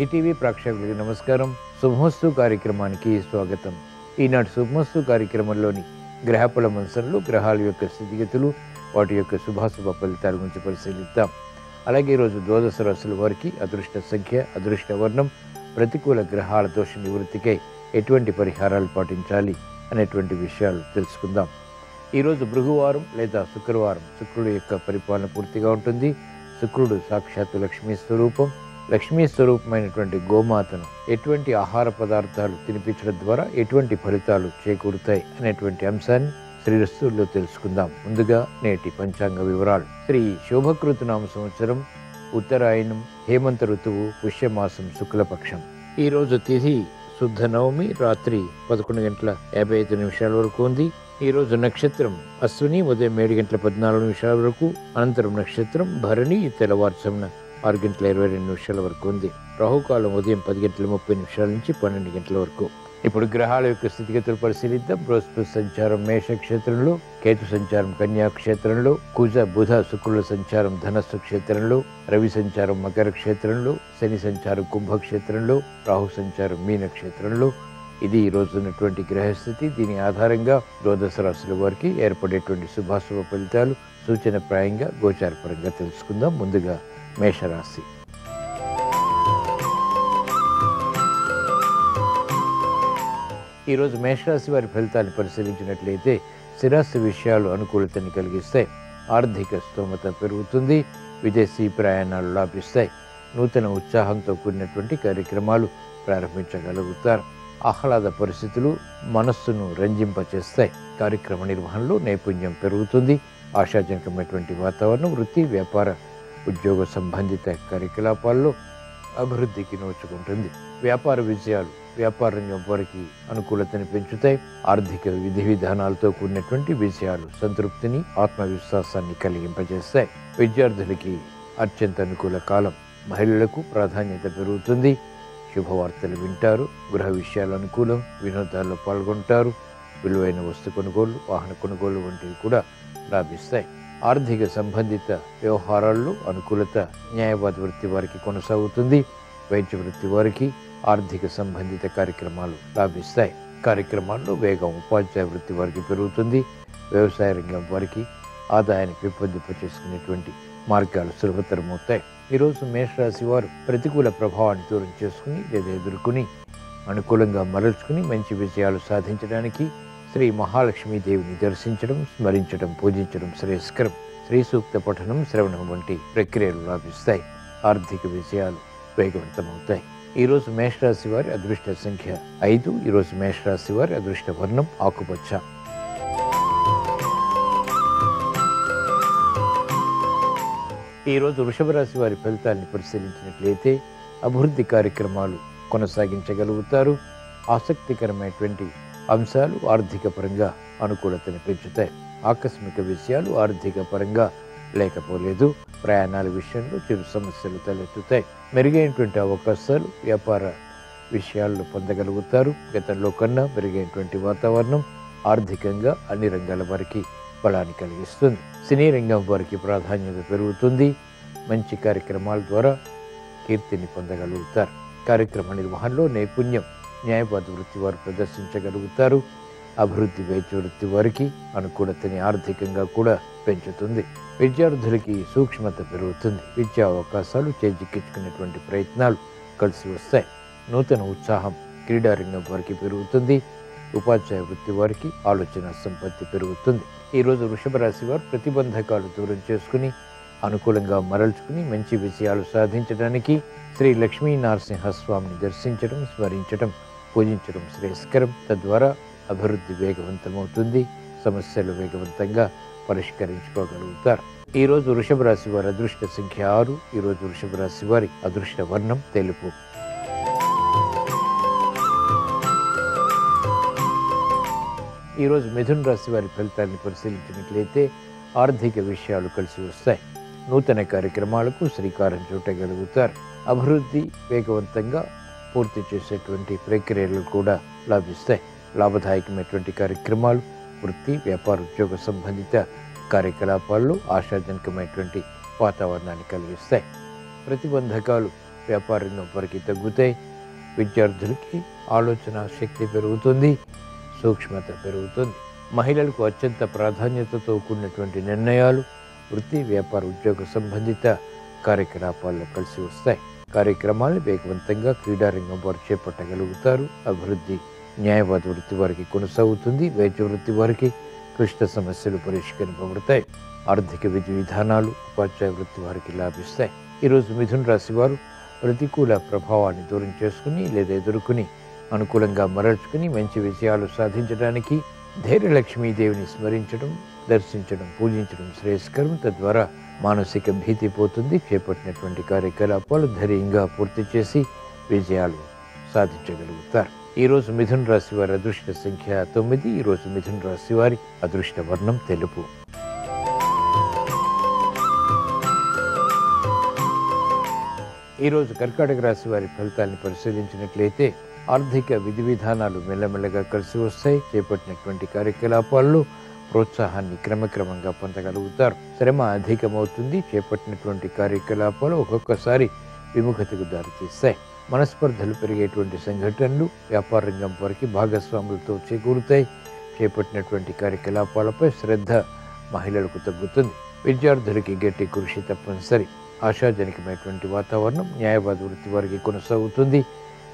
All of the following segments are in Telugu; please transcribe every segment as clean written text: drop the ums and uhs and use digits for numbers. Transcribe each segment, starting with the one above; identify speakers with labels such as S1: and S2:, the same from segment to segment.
S1: ఈటీవీ ప్రేక్షకులకు నమస్కారం. శుభమస్తు కార్యక్రమానికి స్వాగతం. ఈనాటి శుభమస్తు కార్యక్రమంలోని గ్రహఫల మంసనలు, గ్రహాల యొక్క స్థితిగతులు, వాటి యొక్క శుభాశుభ ఫలితాల గురించి పరిశీలిద్దాం. అలాగే ఈరోజు ద్వాదశ రాశుల వారికి అదృష్ట సంఖ్య, అదృష్ట వర్ణం, ప్రతికూల గ్రహాల దోష నివృత్తికై ఎటువంటి పరిహారాలు పాటించాలి అనేటువంటి విషయాలు తెలుసుకుందాం. ఈరోజు భృగువారం లేదా శుక్రవారం. శుక్రుడు యొక్క పరిపాలన పూర్తిగా ఉంటుంది. శుక్రుడు సాక్షాత్తు లక్ష్మీ స్వరూపం. లక్ష్మీ స్వరూపమైనటువంటి గోమాతను ఎటువంటి ఆహార పదార్థాలు తినిపించడం ద్వారా ఎటువంటి ఫలితాలు చేకూరుతాయి అనేటువంటి అంశాన్ని శ్రీరస్తుల్లో తెలుసుకుందాం. ముందుగా నేటి పంచాంగ వివరాలు. శ్రీ శోభకృతనామ సంవత్సరం, ఉత్తరాయణం, హేమంత ఋతువు, పుష్యమాసం, శుక్లపక్షం. ఈరోజు తిథి శుద్ధ నవమి, రాత్రి 11:55 వరకు ఉంది. ఈరోజు నక్షత్రం అశ్విని, ఉదయం 7:14 వరకు. అనంతరం నక్షత్రం భరణి, తెల్లవారుజామున 6:22 వరకు ఉంది. రాహుకాలం ఉదయం 10:30 నుంచి 12 గంటల వరకు. ఇప్పుడు గ్రహాల యొక్క స్థితిగతులు పరిశీలిద్దాం. బృహస్పతి సంచారం మేష క్షేత్రంలో, కేతు సంచారం కన్యా క్షేత్రంలో, కుజ బుధ శుక్రుల సంచారం ధనస్సు క్షేత్రంలో, రవి సంచారం మకర క్షేత్రంలో, శని సంచారం కుంభ క్షేత్రంలో, రాహు సంచారం మీన క్షేత్రంలో. ఇది ఈ రోజు ఉన్నటువంటి గ్రహస్థితి. దీని ఆధారంగా ద్వాదశ రాశుల వారికి ఏర్పడేటువంటి శుభాశుభ ఫలితాలు సూచనప్రాయంగా గోచారపరంగా తెలుసుకుందాం. ముందుగా మేషరాశి. ఈరోజు మేషరాశి వారి ఫలితాన్ని పరిశీలించినట్లయితే స్థిరాస్తి విషయాలు అనుకూలతని కలిగిస్తాయి. ఆర్థిక స్తోమత పెరుగుతుంది. విదేశీ ప్రయాణాలు లాభిస్తాయి. నూతన ఉత్సాహంతో కూడినటువంటి కార్యక్రమాలు ప్రారంభించగలుగుతారు. ఆహ్లాద పరిస్థితులు మనస్సును రంజింపచేస్తాయి. కార్యక్రమ నిర్వహణలో నైపుణ్యం పెరుగుతుంది. ఆశాజనకమైనటువంటి వాతావరణం వృత్తి, వ్యాపార, ఉద్యోగ సంబంధిత కార్యకలాపాల్లో అభివృద్ధికి నోచుకుంటుంది. వ్యాపార విజయాలు వ్యాపార రంగం వారికి అనుకూలతని పెంచుతాయి. ఆర్థిక విధి విధానాలతో కూడినటువంటి విజయాలు సంతృప్తిని, ఆత్మవిశ్వాసాన్ని కలిగింపజేస్తాయి. విద్యార్థులకి అత్యంత అనుకూల కాలం. మహిళలకు ప్రాధాన్యత పెరుగుతుంది. శుభవార్తలు వింటారు. గృహ విషయాలు అనుకూలం. వినోదాల్లో పాల్గొంటారు. విలువైన వస్తు కొనుగోలు, వాహన కొనుగోలు వంటివి కూడా లాభిస్తాయి. ఆర్థిక సంబంధిత వ్యవహారాల్లో అనుకూలత. న్యాయవాద వృత్తి వారికి కొనసాగుతుంది. వైద్య వృత్తి వారికి ఆర్థిక సంబంధిత కార్యక్రమాలు లాభిస్తాయి. కార్యక్రమాల్లో వేగం. ఉపాధ్యాయ వృత్తి వారికి పెరుగుతుంది. వ్యవసాయ రంగం వారికి ఆదాయాన్ని పెంపొందింపచేసుకునేటువంటి మార్గాలు సులభతరమవుతాయి. ఈరోజు మేషరాశి వారు ప్రతికూల ప్రభావాన్ని దూరం చేసుకుని లేదా ఎదుర్కొని అనుకూలంగా మరల్చుకుని మంచి విజయాలు సాధించడానికి శ్రీ మహాలక్ష్మీదేవిని దర్శించడం, స్మరించడం, పూజించడం శ్రేయస్కరం. శ్రీ సూక్త పఠనం, శ్రవణం వంటి ప్రక్రియలు లాభిస్తాయి. ఆర్థిక విజయాలు వేగవంతమవుతాయి. ఈరోజు మేషరాశి వారి అదృష్ట సంఖ్య 5. ఈరోజు మేషరాశి వారి అదృష్ట వర్ణం ఆకుపచ్చ. ఈరోజు వృషభ రాశి వారి ఫలితాన్ని పరిశీలించినట్లయితే అభివృద్ధి కార్యక్రమాలు కొనసాగించగలుగుతారు. ఆసక్తికరమైనటువంటి అంశాలు ఆర్థిక పరంగా అనుకూలతను పెంచుతాయి. ఆకస్మిక విషయాలు ఆర్థిక పరంగా లేకపోలేదు. ప్రయాణాల విషయంలో చిరు సమస్యలు తలెత్తుతాయి. మెరుగైనటువంటి అవకాశాలు వ్యాపార విషయాల్లో పొందగలుగుతారు. గతంలో కన్నా మెరుగైనటువంటి వాతావరణం ఆర్థికంగా అన్ని రంగాల వారికి బలాన్ని కలిగిస్తుంది. సినీ రంగం వారికి ప్రాధాన్యత పెరుగుతుంది. మంచి కార్యక్రమాల ద్వారా కీర్తిని పొందగలుగుతారు. కార్యక్రమ నిర్వహణలో నైపుణ్యం న్యాయవాద వృత్తి వారు ప్రదర్శించగలుగుతారు. అభివృద్ధి వైద్య వృత్తి వారికి అనుకూలతని ఆర్థికంగా కూడా పెంచుతుంది. విద్యార్థులకి సూక్ష్మత పెరుగుతుంది. విద్యా అవకాశాలు చేజిక్కించుకునేటువంటి ప్రయత్నాలు కలిసి వస్తాయి. నూతన ఉత్సాహం క్రీడారంగం వారికి పెరుగుతుంది. ఉపాధ్యాయ వృత్తి వారికి ఆలోచన సంపత్తి పెరుగుతుంది. ఈరోజు వృషభ రాశి వారు ప్రతిబంధకాలు దూరం చేసుకుని అనుకూలంగా మరల్చుకుని మంచి విజయాలు సాధించడానికి శ్రీ లక్ష్మీ నరసింహస్వామిని దర్శించడం, స్మరించడం, పూజించడం శ్రేయస్కరం. తద్వారా అభివృద్ధి వేగవంతమవుతుంది. సమస్యలు వేగవంతంగా పరిష్కరించుకోగలుగుతారు. ఈరోజు వృషభ రాశి వారి అదృష్ట సంఖ్య 6. ఈరోజు వృషభ రాశి వారి అదృష్ట వర్ణం తెలుపు. ఈరోజు మిథున రాశి వారి ఫలితాన్ని పరిశీలించినట్లయితే ఆర్థిక విషయాలు కలిసి వస్తాయి. నూతన కార్యక్రమాలకు శ్రీకారం చుట్టగలుగుతారు. అభివృద్ధి వేగవంతంగా పూర్తి చేసేటువంటి ప్రక్రియలు కూడా లాభిస్తాయి. లాభదాయకమైనటువంటి కార్యక్రమాలు వృత్తి, వ్యాపార, ఉద్యోగ సంబంధిత కార్యకలాపాల్లో ఆశాజనకమైనటువంటి వాతావరణాన్ని కలిగిస్తాయి. ప్రతిబంధకాలు వ్యాపార రంగం వారికి తగ్గుతాయి. విద్యార్థులకి ఆలోచన శక్తి పెరుగుతుంది, సూక్ష్మత పెరుగుతుంది. మహిళలకు అత్యంత ప్రాధాన్యతతో కూడినటువంటి నిర్ణయాలు వృత్తి, వ్యాపార, ఉద్యోగ సంబంధిత కార్యకలాపాల్లో కలిసి వస్తాయి. కార్యక్రమాలను వేగవంతంగా క్రీడారంగం వారు చేపట్టగలుగుతారు. అభివృద్ధి న్యాయవాద వృత్తి వారికి కొనసాగుతుంది. వైద్య వృత్తి వారికి క్లిష్ట సమస్యలు పరిష్కరింపబడతాయి. ఆర్థిక విధి విధానాలు ఉపాధ్యాయ వృత్తి వారికి లాభిస్తాయి. ఈరోజు మిథున రాశి వారు ప్రతికూల ప్రభావాన్ని దూరం చేసుకుని లేదా ఎదుర్కొని అనుకూలంగా మరల్చుకుని మంచి విజయాలు సాధించడానికి ధైర్యలక్ష్మీదేవిని స్మరించడం, దర్శించడం, పూజించడం శ్రేయస్కరం. తద్వారా మానసిక భీతి పోతుంది. చేపట్టినటువంటి కార్యకలాపాలు ధైర్యంగా పూర్తి చేసి విజయాలు సాధించగలుగుతారు. ఈరోజు మిథున రాశి వారి అదృష్ట సంఖ్య 9. ఈరోజు మిథున రాశి వారి అదృష్ట వర్ణం తెలుపు. ఈరోజు కర్కాటక రాశి వారి ఫలితాలను పరిశీలించినట్లయితే ఆర్థిక విధి విధానాలు మెల్లమెల్లగా కలిసి వస్తాయి. చేపట్టినటువంటి కార్యకలాపాల్లో ప్రోత్సాహాన్ని క్రమక్రమంగా పొందగలుగుతారు. శ్రమ అధికమవుతుంది. చేపట్టినటువంటి కార్యకలాపాలు ఒక్కొక్కసారి విముఖతకు దారితీస్తాయి. మనస్పర్ధలు పెరిగేటువంటి సంఘటనలు వ్యాపార రంగం వారికి భాగస్వాములతో చేకూరుతాయి. చేపట్టినటువంటి కార్యకలాపాలపై శ్రద్ధ మహిళలకు తగ్గుతుంది. విద్యార్థులకి గట్టి కృషి తప్పనిసరి. ఆశాజనకమైనటువంటి వాతావరణం న్యాయవాద వృత్తి వారికి కొనసాగుతుంది.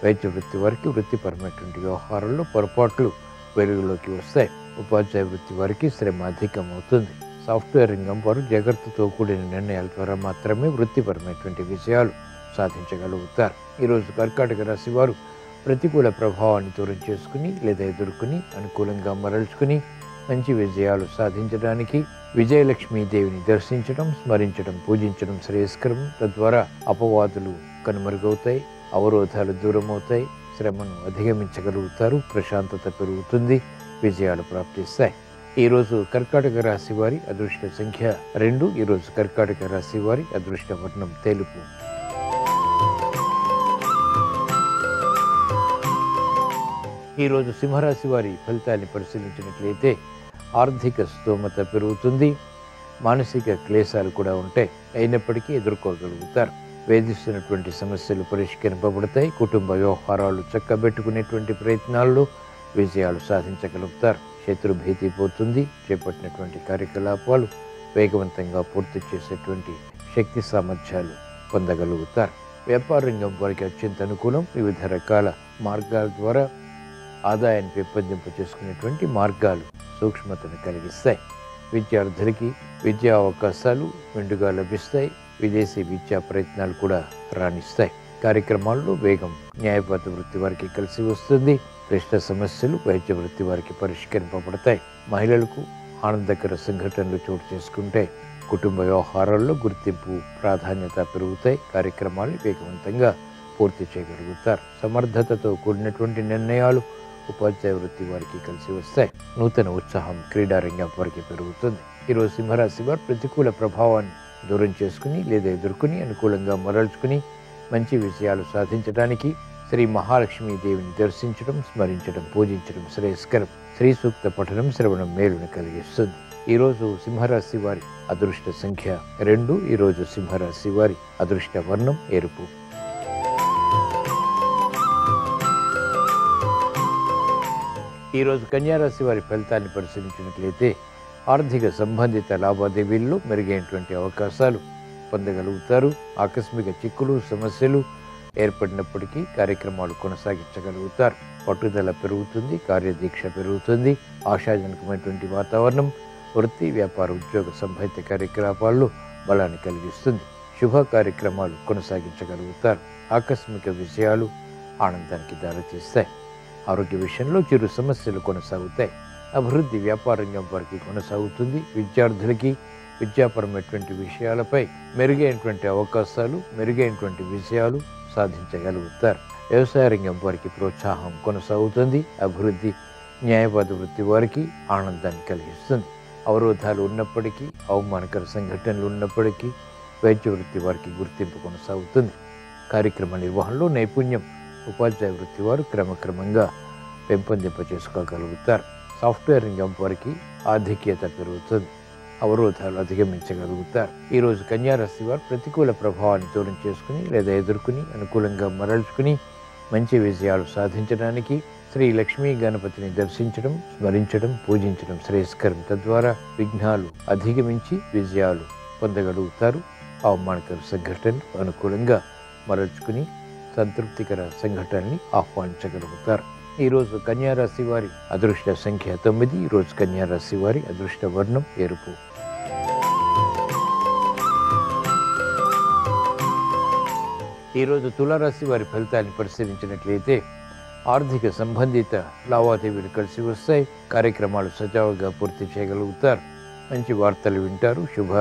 S1: వైద్య వృత్తి వారికి వృత్తిపరమైనటువంటి వ్యవహారాల్లో పొరపాట్లు వెలుగులోకి వస్తాయి. ఉపాధ్యాయ వృత్తి వారికి శ్రమ అధికమవుతుంది. సాఫ్ట్వేర్ రంగం వారు జాగ్రత్తతో కూడిన నిర్ణయాల ద్వారా మాత్రమే వృత్తిపరమైనటువంటి విజయాలు సాధించగలుగుతారు. ఈరోజు కర్కాటక రాశి వారు ప్రతికూల ప్రభావాన్ని దూరం చేసుకుని లేదా ఎదుర్కొని అనుకూలంగా మరల్చుకుని మంచి విజయాలు సాధించడానికి విజయలక్ష్మీదేవిని దర్శించడం, స్మరించడం, పూజించడం శ్రేయస్కరం. తద్వారా అపవాదులు కనుమరుగవుతాయి, అవరోధాలు దూరమవుతాయి, శ్రమను అధిగమించగలుగుతారు, ప్రశాంతత పెరుగుతుంది, విజయాలు ప్రాప్తిస్తాయి. ఈరోజు కర్కాటక రాశి వారి అదృష్ట సంఖ్య 2. ఈరోజు కర్కాటక రాశి వారి అదృష్ట వర్ణం తెలుపు. ఈరోజు సింహరాశి వారి ఫలితాన్ని పరిశీలించినట్లయితే ఆర్థిక స్తోమత పెరుగుతుంది. మానసిక క్లేశాలు కూడా ఉంటాయి, అయినప్పటికీ ఎదుర్కోగలుగుతారు. వేధిస్తున్నటువంటి సమస్యలు పరిష్కరింపబడతాయి. కుటుంబ వ్యవహారాలు చక్కబెట్టుకునేటువంటి ప్రయత్నాల్లో విజయాలు సాధించగలుగుతారు. శత్రుభీతి పోతుంది. చేపట్టినటువంటి కార్యకలాపాలు వేగవంతంగా పూర్తి చేసేటువంటి శక్తి సామర్థ్యాలు పొందగలుగుతారు. వ్యాపార రంగం వారికి అత్యంత అనుకూలం. వివిధ రకాల మార్గాల ద్వారా ఆదాయాన్ని పెంపొందింప చేసుకునేటువంటి మార్గాలు సూక్ష్మతను కలిగిస్తాయి. విద్యార్థులకి విద్యా అవకాశాలు మెండుగా లభిస్తాయి. విదేశీ విద్యా ప్రయత్నాలు కూడా రాణిస్తాయి. కార్యక్రమాల్లో వేగం న్యాయవాద వృత్తి వారికి కలిసి వస్తుంది. క్లిష్ట సమస్యలు వైద్య వృత్తి వారికి పరిష్కరింపబడతాయి. మహిళలకు ఆనందకర సంఘటనలు చోటు చేసుకుంటే కుటుంబ వ్యవహారాల్లో గుర్తింపు, ప్రాధాన్యత పెరుగుతాయి. కార్యక్రమాలు వేగవంతంగా పూర్తి చేయగలుగుతారు. సమర్థతతో కూడినటువంటి నిర్ణయాలు ఉపాధ్యాయ వృత్తి వారికి కలిసి వస్తాయి. నూతన ఉత్సాహం క్రీడారంగం వారికి పెరుగుతుంది. ఈరోజు సింహరాశి వారు ప్రతికూల ప్రభావాన్ని దూరం చేసుకుని లేదా ఎదుర్కొని అనుకూలంగా మరల్చుకుని మంచి విజయాలు సాధించడానికి శ్రీ మహాలక్ష్మీదేవిని దర్శించడం, స్మరించడం, పూజించడం శ్రేయస్కరం. శ్రీ సూక్త పఠనం శ్రవణం మేలును కలిగిస్తుంది. ఈరోజు సింహరాశి వారి అదృష్ట సంఖ్య 2. ఈరోజు సింహరాశి వారి అదృష్ట వర్ణం ఎరుపు. ఈరోజు కన్యారాశి వారి ఫలితాన్ని పరిశీలించినట్లయితే ఆర్థిక సంబంధిత లావాదేవీల్లో మెరుగైనటువంటి అవకాశాలు పొందగలుగుతారు. ఆకస్మిక చిక్కులు, సమస్యలు ఏర్పడినప్పటికీ కార్యక్రమాలు కొనసాగించగలుగుతారు. పట్టుదల పెరుగుతుంది, కార్యదీక్ష పెరుగుతుంది. ఆశాజనకమైనటువంటి వాతావరణం వృత్తి, వ్యాపార, ఉద్యోగ సంబంధిత కార్యకలాపాల్లో బలాన్ని కలిగిస్తుంది. శుభ కార్యక్రమాలు కొనసాగించగలుగుతారు. ఆకస్మిక విజయాలు ఆనందానికి దారితీస్తాయి. ఆరోగ్య విషయంలో చిరు సమస్యలు కొనసాగుతాయి. అభివృద్ధి వ్యాపార రంగం వారికి కొనసాగుతుంది. విద్యార్థులకి విద్యాపరమైనటువంటి విషయాలపై మెరుగైనటువంటి అవకాశాలు, మెరుగైనటువంటి విజయాలు సాధించగలుగుతారు. వ్యవసాయ రంగం వారికి ప్రోత్సాహం కొనసాగుతుంది. అభివృద్ధి న్యాయవాద వృత్తి వారికి ఆనందాన్ని కలిగిస్తుంది. అవరోధాలు ఉన్నప్పటికీ, అవమానకర సంఘటనలు ఉన్నప్పటికీ వైద్య వృత్తి వారికి గుర్తింపు కొనసాగుతుంది. కార్యక్రమ నిర్వహణలో నైపుణ్యం ఉపాధ్యాయ వృత్తి వారు క్రమక్రమంగా పెంపొందింప చేసుకోగలుగుతారు. సాఫ్ట్వేర్ రంగం వారికి ఆధిక్యత పెరుగుతుంది. అవరోధాలు అధిగమించగలుగుతారు. ఈరోజు కన్యా రాశి వారు ప్రతికూల ప్రభావాన్ని దూరం చేసుకుని లేదా ఎదుర్కొని అనుకూలంగా మరల్చుకుని మంచి విజయాలు సాధించడానికి శ్రీ లక్ష్మీ గణపతిని దర్శించడం, స్మరించడం, పూజించడం శ్రేయస్కరం. తద్వారా విఘ్నాలు అధిగమించి విజయాలు పొందగలుగుతారు. అవమానకర సంఘటనలు అనుకూలంగా మరల్చుకుని సంతృప్తికర సంఘటనల్ని ఆహ్వానించగలుగుతారు. ఈరోజు కన్యా రాశి వారి అదృష్ట సంఖ్య 9. ఈరోజు కన్యా రాశి వారి అదృష్ట వర్ణం ఎరుపు. ఈరోజు తులారాశి వారి ఫలితాన్ని పరిశీలించినట్లయితే ఆర్థిక సంబంధిత లావాదేవీలు కలిసి వస్తాయి. కార్యక్రమాలు సజావుగా పూర్తి చేయగలుగుతారు. మంచి వార్తలు వింటారు. శుభ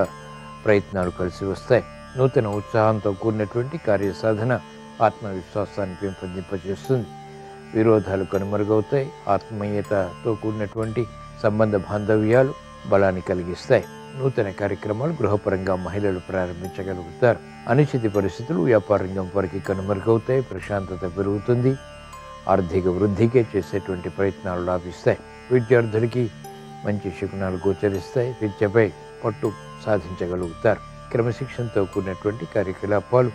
S1: ప్రయత్నాలు కలిసి వస్తాయి. నూతన ఉత్సాహంతో కూడినటువంటి కార్యసాధన ఆత్మవిశ్వాసాన్ని పెంపొందింపజేస్తుంది. విరోధాలు కనుమరుగవుతాయి. ఆత్మీయతతో కూడినటువంటి సంబంధ బాంధవ్యాలు బలాన్ని కలిగిస్తాయి. నూతన కార్యక్రమాలు గృహపరంగా మహిళలు ప్రారంభించగలుగుతారు. అనిశ్చిత పరిస్థితులు వ్యాపార రంగం వారికి కనుమరుగవుతాయి. ప్రశాంతత పెరుగుతుంది. ఆర్థిక వృద్ధికే చేసేటువంటి ప్రయత్నాలు లాభిస్తాయి. విద్యార్థులకి మంచి శకునాలు గోచరిస్తాయి. విద్యపై పట్టు సాధించగలుగుతారు. క్రమశిక్షణతో కూడినటువంటి కార్యకలాపాలు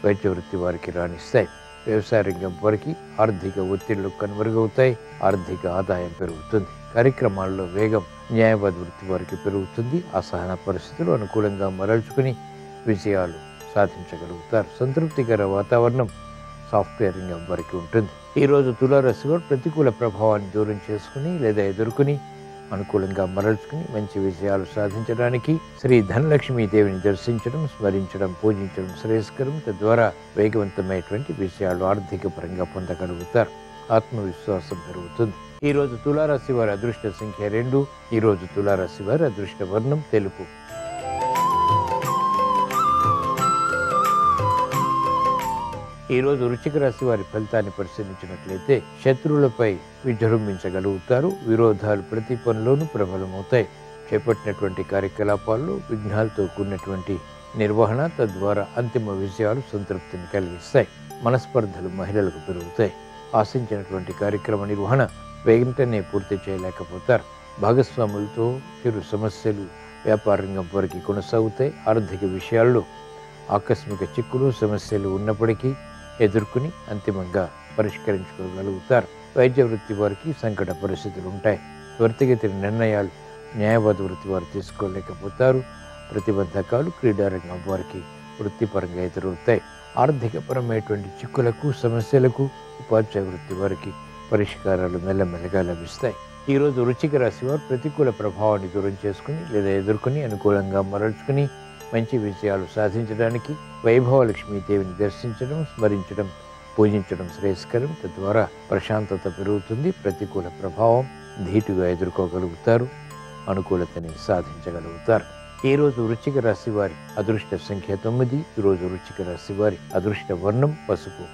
S1: వైద్య వృత్తి వారికి రాణిస్తాయి. వ్యవసాయ రంగం వారికి ఆర్థిక ఒత్తిళ్లు కనుమరుగవుతాయి. ఆర్థిక ఆదాయం పెరుగుతుంది. కార్యక్రమాల్లో వేగం న్యాయవాద వృత్తి వారికి పెరుగుతుంది. అసహన పరిస్థితులు అనుకూలంగా మరల్చుకుని విజయాలు సాధించగలుగుతారు. సంతృప్తికర వాతావరణం సాఫ్ట్వేర్ రంగం వారికి ఉంటుంది. ఈరోజు తులారాశి వారు ప్రతికూల ప్రభావాన్ని దూరం చేసుకుని లేదా ఎదుర్కొని అనుకూలంగా మరల్చుకుని మంచి విజయాలు సాధించడానికి శ్రీ ధనలక్ష్మీ దేవిని దర్శించడం, స్మరించడం, పూజించడం శ్రేయస్కరం. తద్వారా వేగవంతమైనటువంటి విజయాలు ఆర్థిక పరంగా పొందగలుగుతారు. ఆత్మవిశ్వాసం పెరుగుతుంది. ఈరోజు తులారాశి వారి అదృష్ట సంఖ్య 2. ఈరోజు తులారాశి వారి అదృష్ట వర్ణం తెలుపు. ఈరోజు వృశ్చిక రాశి వారి ఫలితాన్ని పరిశీలించినట్లయితే శత్రువులపై విజృంభించగలుగుతారు. విరోధాలు ప్రతి పనిలోనూ ప్రబలమవుతాయి. చేపట్టినటువంటి కార్యకలాపాల్లో విఘ్నాలతో కూడినటువంటి నిర్వహణ తద్వారా అంతిమ విజయాలు సంతృప్తిని కలిగిస్తాయి. మనస్పర్ధలు మహిళలకు పెరుగుతాయి. ఆశించినటువంటి కార్యక్రమ నిర్వహణ వెంటనే పూర్తి చేయలేకపోతారు. భాగస్వాములతో చిరు సమస్యలు వ్యాపార రంగం వారికి కొనసాగుతాయి. ఆర్థిక విషయాల్లో ఆకస్మిక చిక్కులు సమస్యలు ఉన్నప్పటికీ ఎదుర్కొని అంతిమంగా పరిష్కరించుకోగలుగుతారు. వైద్య వృత్తి వారికి సంకట పరిస్థితులు ఉంటాయి. త్వరితగతిన నిర్ణయాలు న్యాయవాద వృత్తి వారు తీసుకోలేకపోతారు. ప్రతిబంధకాలు క్రీడారంగం వారికి వృత్తిపరంగా ఎదురవుతాయి. ఆర్థికపరమైనటువంటి చిక్కులకు సమస్యలకు ఉపాధ్యాయ వృత్తి వారికి పరిష్కారాలు మెల్లమెల్లగా లభిస్తాయి. ఈరోజు వృశ్చిక రాశి వారు ప్రతికూల ప్రభావాన్ని దూరం చేసుకుని లేదా ఎదుర్కొని అనుకూలంగా మరల్చుకుని మంచి విజయాలు సాధించడానికి వైభవలక్ష్మీ దేవిని దర్శించడం, స్మరించడం, పూజించడం శ్రేయస్కరం. తద్వారా ప్రశాంతత పెరుగుతుంది. ప్రతికూల ప్రభావం ధీటుగా ఎదుర్కోగలుగుతారు. అనుకూలతని సాధించగలుగుతారు. ఈరోజు వృశ్చిక రాశి వారి అదృష్ట సంఖ్య 9. ఈరోజు వృశ్చిక రాశి వారి అదృష్ట వర్ణం పసుపు.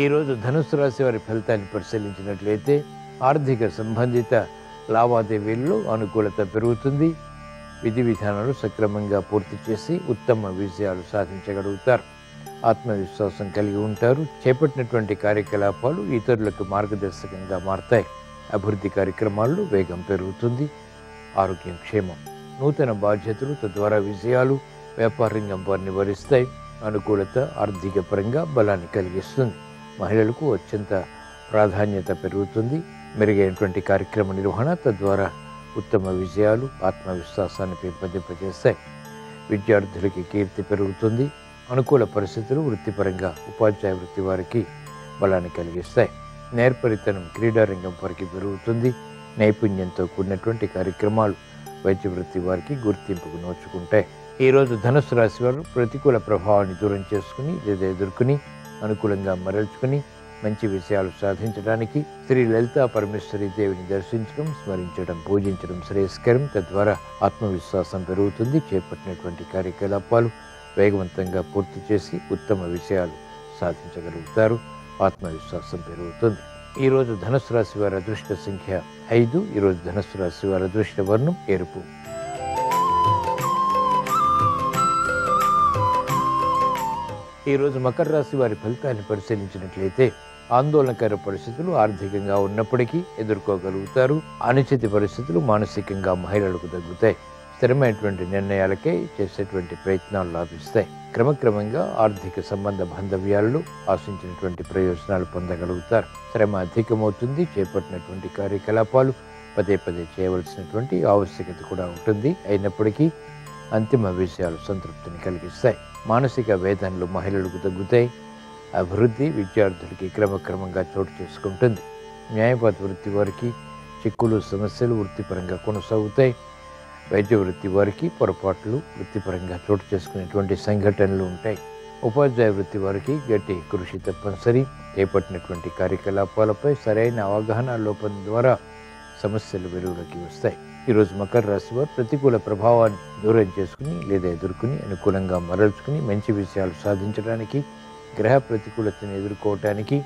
S1: ఈరోజు ధనుస్సు రాశి వారి ఫలితాన్ని పరిశీలించినట్లయితే ఆర్థిక సంబంధిత లావాదేవీల్లో అనుకూలత పెరుగుతుంది. విధి విధానాలు సక్రమంగా పూర్తి చేసి ఉత్తమ విజయాలు సాధించగలుగుతారు. ఆత్మవిశ్వాసం కలిగి ఉంటారు. చేపట్టినటువంటి కార్యకలాపాలు ఇతరులకు మార్గదర్శకంగా మారతాయి. అభివృద్ధి కార్యక్రమాల్లో వేగం పెరుగుతుంది. ఆరోగ్యం క్షేమం. నూతన బాధ్యతలు తద్వారా విజయాలు వ్యాపార రంగం వారిని వరిస్తాయి. అనుకూలత ఆర్థిక పరంగా బలాన్ని కలిగిస్తుంది. మహిళలకు అత్యంత ప్రాధాన్యత పెరుగుతుంది. మెరుగైనటువంటి కార్యక్రమ నిర్వహణ తద్వారా ఉత్తమ విజయాలు ఆత్మవిశ్వాసాన్ని పెంపొందింపజేస్తాయి. విద్యార్థులకి కీర్తి పెరుగుతుంది. అనుకూల పరిస్థితులు వృత్తిపరంగా ఉపాధ్యాయ వృత్తి వారికి బలాన్ని కలిగిస్తాయి. నేర్పరితనం క్రీడారంగం వారికి పెరుగుతుంది. నైపుణ్యంతో కూడినటువంటి కార్యక్రమాలు వైద్య వృత్తి వారికి గుర్తింపుకు నోచుకుంటాయి. ఈరోజు ధనుస్సు రాశి వారు ప్రతికూల ప్రభావాన్ని దూరం చేసుకుని లేదా ఎదుర్కొని అనుకూలంగా మరల్చుకుని మంచి విజయాలు సాధించడానికి శ్రీ లలితా పరమేశ్వరి దేవిని దర్శించడం, స్మరించడం, పూజించడం శ్రేయస్కరం. తద్వారా ఆత్మవిశ్వాసం పెరుగుతుంది. చేపట్టినటువంటి కార్యకలాపాలు వేగవంతంగా పూర్తి చేసి ఉత్తమ విజయాలు సాధించగలుగుతారు. ఆత్మవిశ్వాసం పెరుగుతుంది. ఈరోజు ధనుస్సు రాశి వారి అదృష్ట సంఖ్య 5. ఈరోజు ధనుస్సు రాశి వారి అదృష్ట వర్ణం ఎరుపు. ఈరోజు మకర రాశి వారి ఫలితాన్ని పరిశీలించినట్లయితే ఆందోళనకర పరిస్థితులు ఆర్థికంగా ఉన్నప్పటికీ ఎదుర్కోగలుగుతారు. అనిశ్చిత పరిస్థితులు మానసికంగా మహిళలకు తగ్గుతాయి. స్థిరమైనటువంటి నిర్ణయాలకే చేసేటువంటి ప్రయత్నాలు లాభిస్తాయి. క్రమక్రమంగా ఆర్థిక సంబంధ బాంధవ్యాల్లో ఆశించినటువంటి ప్రయోజనాలు పొందగలుగుతారు. శ్రమ అధికమవుతుంది. చేపట్టినటువంటి కార్యకలాపాలు పదే పదే చేయవలసినటువంటి ఆవశ్యకత కూడా ఉంటుంది. అయినప్పటికీ అంతిమ విషయాలు సంతృప్తిని కలిగిస్తాయి. మానసిక వేదనలు మహిళలకు తగ్గుతాయి. అభివృద్ధి విద్యార్థులకి క్రమక్రమంగా చోటు చేసుకుంటుంది. న్యాయవాద వృత్తి వారికి చిక్కులు సమస్యలు వృత్తిపరంగా కొనసాగుతాయి. వైద్య వృత్తి వారికి పొరపాట్లు వృత్తిపరంగా చోటు చేసుకునేటువంటి సంఘటనలు ఉంటాయి. ఉపాధ్యాయ వృత్తి వారికి గట్టి కృషి తప్పనిసరి. చేపట్టినటువంటి కార్యకలాపాలపై సరైన అవగాహన లోపం ద్వారా సమస్యలు వెలుగులోకి వస్తాయి. ఈరోజు మకర రాశి వారు ప్రతికూల ప్రభావాన్ని దూరం చేసుకుని లేదా ఎదుర్కొని అనుకూలంగా మరల్చుకుని మంచి విషయాలు సాధించడానికి, గ్రహ ప్రతికూలతను ఎదుర్కోవటానికి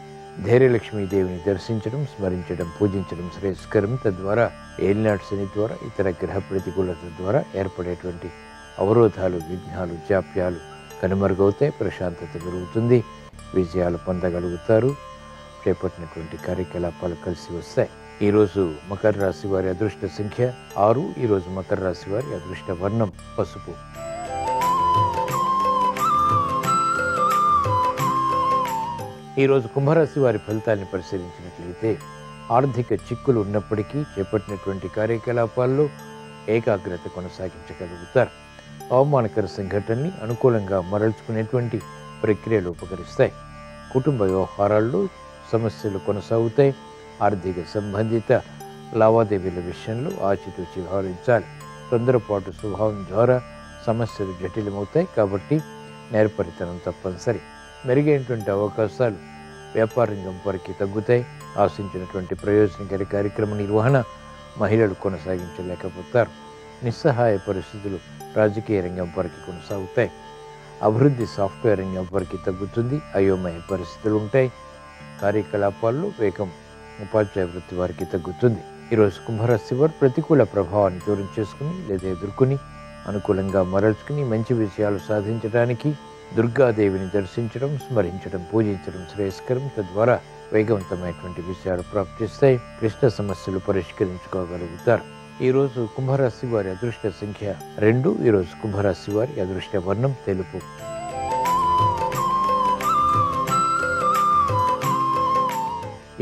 S1: ధైర్యలక్ష్మీదేవిని దర్శించడం, స్మరించడం, పూజించడం శ్రేయస్కరం. తద్వారా ఏలినాటి శని ద్వారా ఇతర గ్రహ ప్రతికూలత ద్వారా ఏర్పడేటువంటి అవరోధాలు, విఘ్నాలు, జాప్యాలు కనుమరుగవుతాయి. ప్రశాంతత పెరుగుతుంది. విజయాలు పొందగలుగుతారు. చేపట్టినటువంటి కార్యకలాపాలు కలిసి వస్తాయి. ఈరోజు మకర రాశి వారి అదృష్ట సంఖ్య 6. ఈరోజు మకర రాశి వారి అదృష్ట వర్ణం పసుపు. ఈరోజు కుంభరాశి వారి ఫలితాన్ని పరిశీలించినట్లయితే ఆర్థిక చిక్కులు ఉన్నప్పటికీ చేపట్టినటువంటి కార్యకలాపాల్లో ఏకాగ్రత కొనసాగించగలుగుతారు. అవమానకర సంఘటనని అనుకూలంగా మరల్చుకునేటువంటి ప్రక్రియలు ఉపకరిస్తాయి. కుటుంబ వ్యవహారాల్లో సమస్యలు కొనసాగుతాయి. ఆర్థిక సంబంధిత లావాదేవీల విషయంలో ఆచితూచి వ్యవహరించాలి. తొందరపాటు స్వభావం ద్వారా సమస్యలు జటిలమవుతాయి. కాబట్టి నేర్పరితనం తప్పనిసరి. మెరుగైనటువంటి అవకాశాలు వ్యాపార రంగం వారికి తగ్గుతాయి. ఆశించినటువంటి ప్రయోజనకారి కార్యక్రమ నిర్వహణ మహిళలు కొనసాగించలేకపోతారు. నిస్సహాయ పరిస్థితులు రాజకీయ రంగం వారికి కొనసాగుతాయి. అభివృద్ధి సాఫ్ట్వేర్ రంగం వారికి తగ్గుతుంది. అయోమయ పరిస్థితులు ఉంటాయి. కార్యకలాపాల్లో వేగం ఉపాధ్యాయ వృత్తి వారికి తగ్గుతుంది. ఈరోజు కుంభరాశి వారు ప్రతికూల ప్రభావాన్ని దూరం చేసుకుని లేదా ఎదుర్కొని అనుకూలంగా మరల్చుకుని మంచి విషయాలు సాధించడానికి దుర్గాదేవిని దర్శించడం, స్మరించడం, పూజించడం శ్రేయస్కరం. తద్వారా వేగవంతమైనటువంటి విషయాలు ప్రాప్తిస్తాయి. క్లిష్ట సమస్యలు పరిష్కరించుకోగలుగుతారు. ఈరోజు కుంభరాశి వారి అదృష్ట సంఖ్య 2. ఈరోజు కుంభరాశి వారి అదృష్ట వర్ణం తెలుపు.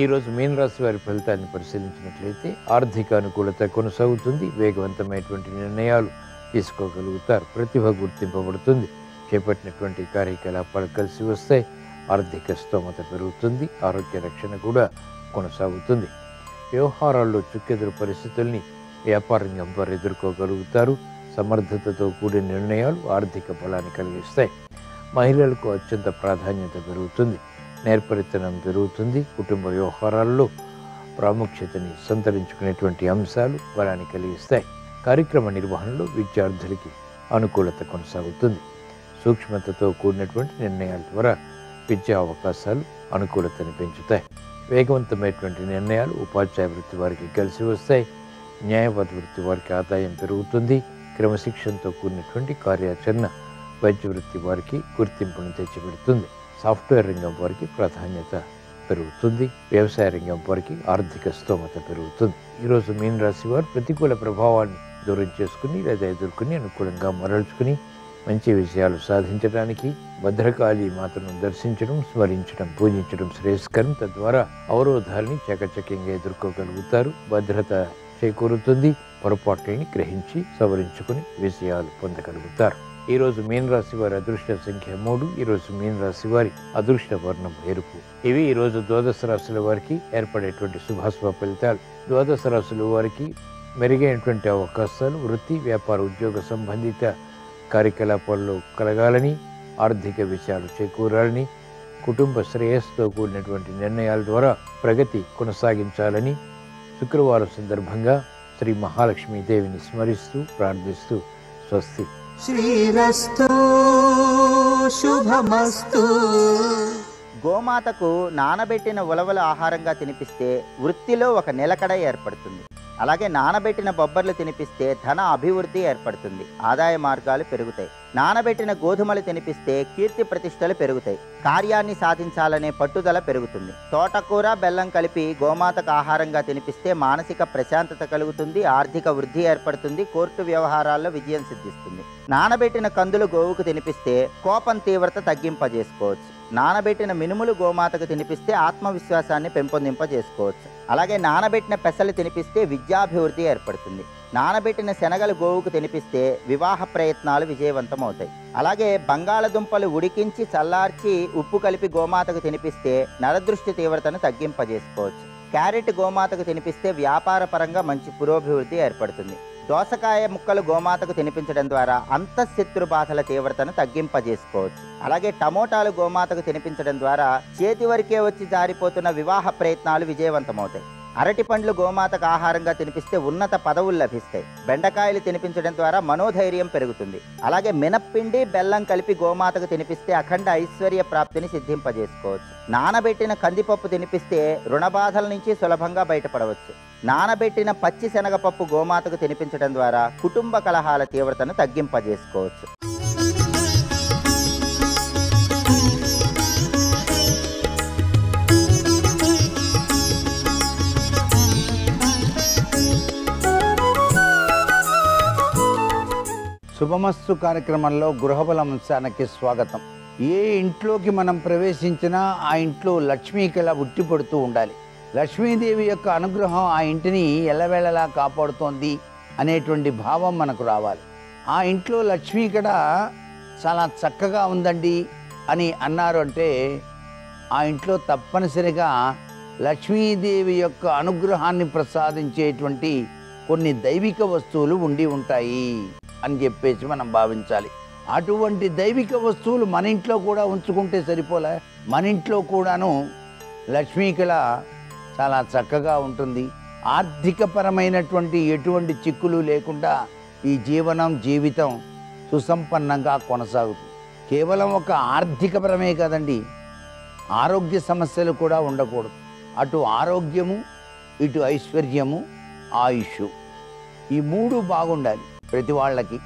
S1: ఈరోజు మీనరాశి వారి ఫలితాన్ని పరిశీలించినట్లయితే ఆర్థిక అనుకూలత కొనసాగుతుంది. వేగవంతమైనటువంటి నిర్ణయాలు తీసుకోగలుగుతారు. ప్రతిభ గుర్తింపబడుతుంది. చేపట్టినటువంటి కార్యకలాపాలు కలిసి వస్తాయి. ఆర్థిక స్తోమత పెరుగుతుంది. ఆరోగ్య రక్షణ కూడా కొనసాగుతుంది. వ్యవహారాల్లో చుక్కెదురు పరిస్థితుల్ని వ్యాపార రంగం వారు ఎదుర్కోగలుగుతారు. సమర్థతతో కూడిన నిర్ణయాలు ఆర్థిక బలాన్ని కలిగిస్తాయి. మహిళలకు అత్యంత ప్రాధాన్యత పెరుగుతుంది. నేర్పరితనం పెరుగుతుంది. కుటుంబ వ్యవహారాల్లో ప్రాముఖ్యతని సంతరించుకునేటువంటి అంశాలు బలాన్ని కలిగిస్తాయి. కార్యక్రమ నిర్వహణలో విద్యార్థులకి అనుకూలత కొనసాగుతుంది. సూక్ష్మతతో కూడినటువంటి నిర్ణయాల ద్వారా విద్యా అవకాశాలు అనుకూలతని పెంచుతాయి. వేగవంతమైనటువంటి నిర్ణయాలు ఉపాధ్యాయ వృత్తి వారికి కలిసి వస్తాయి. న్యాయవాద వృత్తి వారికి ఆదాయం పెరుగుతుంది. క్రమశిక్షణతో కూడినటువంటి కార్యాచరణ వైద్య వృత్తి వారికి గుర్తింపును తెచ్చిపెడుతుంది. సాఫ్ట్వేర్ రంగం వారికి ప్రాధాన్యత పెరుగుతుంది. వ్యవసాయ రంగం వారికి ఆర్థిక స్తోమత పెరుగుతుంది. ఈరోజు మీనరాశి వారు ప్రతికూల ప్రభావాన్ని దూరం చేసుకుని లేదా ఎదుర్కొని అనుకూలంగా మరల్చుకుని మంచి విషయాలు సాధించడానికి భద్రకాళి మాతను దర్శించడం, స్మరించడం, పూజించడం శ్రేయస్కరం. తద్వారా అవరోధాలని చకచక్యంగా ఎదుర్కోగలుగుతారు. భద్రత చేకూరుతుంది. పొరపాట్లని గ్రహించి సవరించుకుని విజయాలు పొందగలుగుతారు. ఈరోజు మీనరాశి వారి అదృష్ట సంఖ్య 3. ఈరోజు మీనరాశి వారి అదృష్ట వర్ణం ఎరుపు. ఇవి ఈరోజు ద్వాదశ రాశుల వారికి ఏర్పడేటువంటి శుభాశుభ ఫలితాలు. ద్వాదశ రాశుల వారికి మెరుగైనటువంటి అవకాశాలు వృత్తి, వ్యాపార, ఉద్యోగ సంబంధిత కార్యకలాపాల్లో కలగాలని, ఆర్థిక విషయాలు చేకూరాలని, కుటుంబ శ్రేయస్సుతో కూడినటువంటి నిర్ణయాల ద్వారా ప్రగతి కొనసాగించాలని శుక్రవారం సందర్భంగా శ్రీ మహాలక్ష్మీదేవిని స్మరిస్తూ ప్రార్థిస్తూ స్వస్తి.
S2: శ్రీరస్తు శుభమస్తు.
S3: గోమాతకు నానబెట్టిన ఉలవల ఆహారంగా తినిపిస్తే వృత్తిలో ఒక నిలకడ ఏర్పడుతుంది.
S2: అలాగే నానబెట్టిన బొబ్బర్లు తినిపిస్తే ధన అభివృద్ధి ఏర్పడుతుంది, ఆదాయ మార్గాలు పెరుగుతాయి. నానబెట్టిన గోధుమలు తినిపిస్తే కీర్తి ప్రతిష్టలు పెరుగుతాయి, కార్యాన్ని సాధించాలనే పట్టుదల పెరుగుతుంది. తోటకూర బెల్లం కలిపి గోమాతకు ఆహారంగా తినిపిస్తే మానసిక ప్రశాంతత కలుగుతుంది, ఆర్థిక వృద్ధి ఏర్పడుతుంది, కోర్టు వ్యవహారాల్లో విజయం సిద్ధిస్తుంది. నానబెట్టిన కందులు గోవుకు తినిపిస్తే కోపం తీవ్రత తగ్గింపజేసుకోవచ్చు. నానబెట్టిన మినుములు గోమాతకు తినిపిస్తే ఆత్మవిశ్వాసాన్ని పెంపొందింపజేసుకోవచ్చు. అలాగే నానబెట్టిన పెసలు తినిపిస్తే విద్యాభివృద్ధి ఏర్పడుతుంది. నానబెట్టిన శనగలు గోవుకు తినిపిస్తే వివాహ ప్రయత్నాలు విజయవంతమవుతాయి. అలాగే బంగాళదుంపలు ఉడికించి చల్లార్చి ఉప్పు కలిపి గోమాతకు తినిపిస్తే నరదృష్టి తీవ్రతను తగ్గింపజేసుకోవచ్చు. క్యారెట్ గోమాతకు తినిపిస్తే వ్యాపార పరంగా మంచి పురోభివృద్ధి ఏర్పడుతుంది. దోసకాయ ముక్కలు గోమాతకు తినిపించడం ద్వారా అంతఃశత్రు బాధల తీవ్రతను తగ్గింపజేసుకోవచ్చు. అలాగే టమోటాలు గోమాతకు తినిపించడం ద్వారా చేతి వరకే వచ్చి జారిపోతున్న వివాహ ప్రయత్నాలు విజయవంతమవుతాయి. అరటి పండ్లు గోమాతకు ఆహారంగా తినిపిస్తే ఉన్నత పదవులు లభిస్తాయి. బెండకాయలు తినిపించడం ద్వారా మనోధైర్యం పెరుగుతుంది. అలాగే మినప్పిండి బెల్లం కలిపి గోమాతకు తినిపిస్తే అఖండ ఐశ్వర్య ప్రాప్తిని సిద్ధింపజేసుకోవచ్చు. నానబెట్టిన కందిపప్పు తినిపిస్తే రుణబాధల నుంచి సులభంగా బయటపడవచ్చు. నానబెట్టిన పచ్చి శనగపప్పు గోమాతకు తినిపించడం ద్వారా కుటుంబ కలహాల తీవ్రతను తగ్గింపజేసుకోవచ్చు.
S3: శుభమస్తు కార్యక్రమంలో గృహబలం అంశానికి స్వాగతం. ఏ ఇంట్లోకి మనం ప్రవేశించినా ఆ ఇంట్లో లక్ష్మీ కళ ఉట్టిపడుతూ ఉండాలి. లక్ష్మీదేవి యొక్క అనుగ్రహం ఆ ఇంటిని ఎల్లవేళలా కాపాడుతోంది అనేటువంటి భావం మనకు రావాలి. ఆ ఇంట్లో లక్ష్మీ కళ చాలా చక్కగా ఉందండి అని అన్నారు అంటే ఆ ఇంట్లో తప్పనిసరిగా లక్ష్మీదేవి యొక్క అనుగ్రహాన్ని ప్రసాదించేటువంటి కొన్ని దైవిక వస్తువులు ఉండి ఉంటాయి అని చెప్పేసి మనం భావించాలి. అటువంటి దైవిక వస్తువులు మన ఇంట్లో కూడా ఉంచుకుంటే సరిపోలే, మన ఇంట్లో కూడాను లక్ష్మీ కళ చాలా చక్కగా ఉంటుంది. ఆర్థికపరమైనటువంటి ఎటువంటి చిక్కులు లేకుండా ఈ జీవితం సుసంపన్నంగా కొనసాగుతుంది. కేవలం ఒక ఆర్థికపరమే కాదండి, ఆరోగ్య సమస్యలు కూడా ఉండకూడదు. అటు ఆరోగ్యము, ఇటు ఐశ్వర్యము, ఆయుష్, ఈ మూడు బాగుండాలి ప్రతి వాళ్ళకి.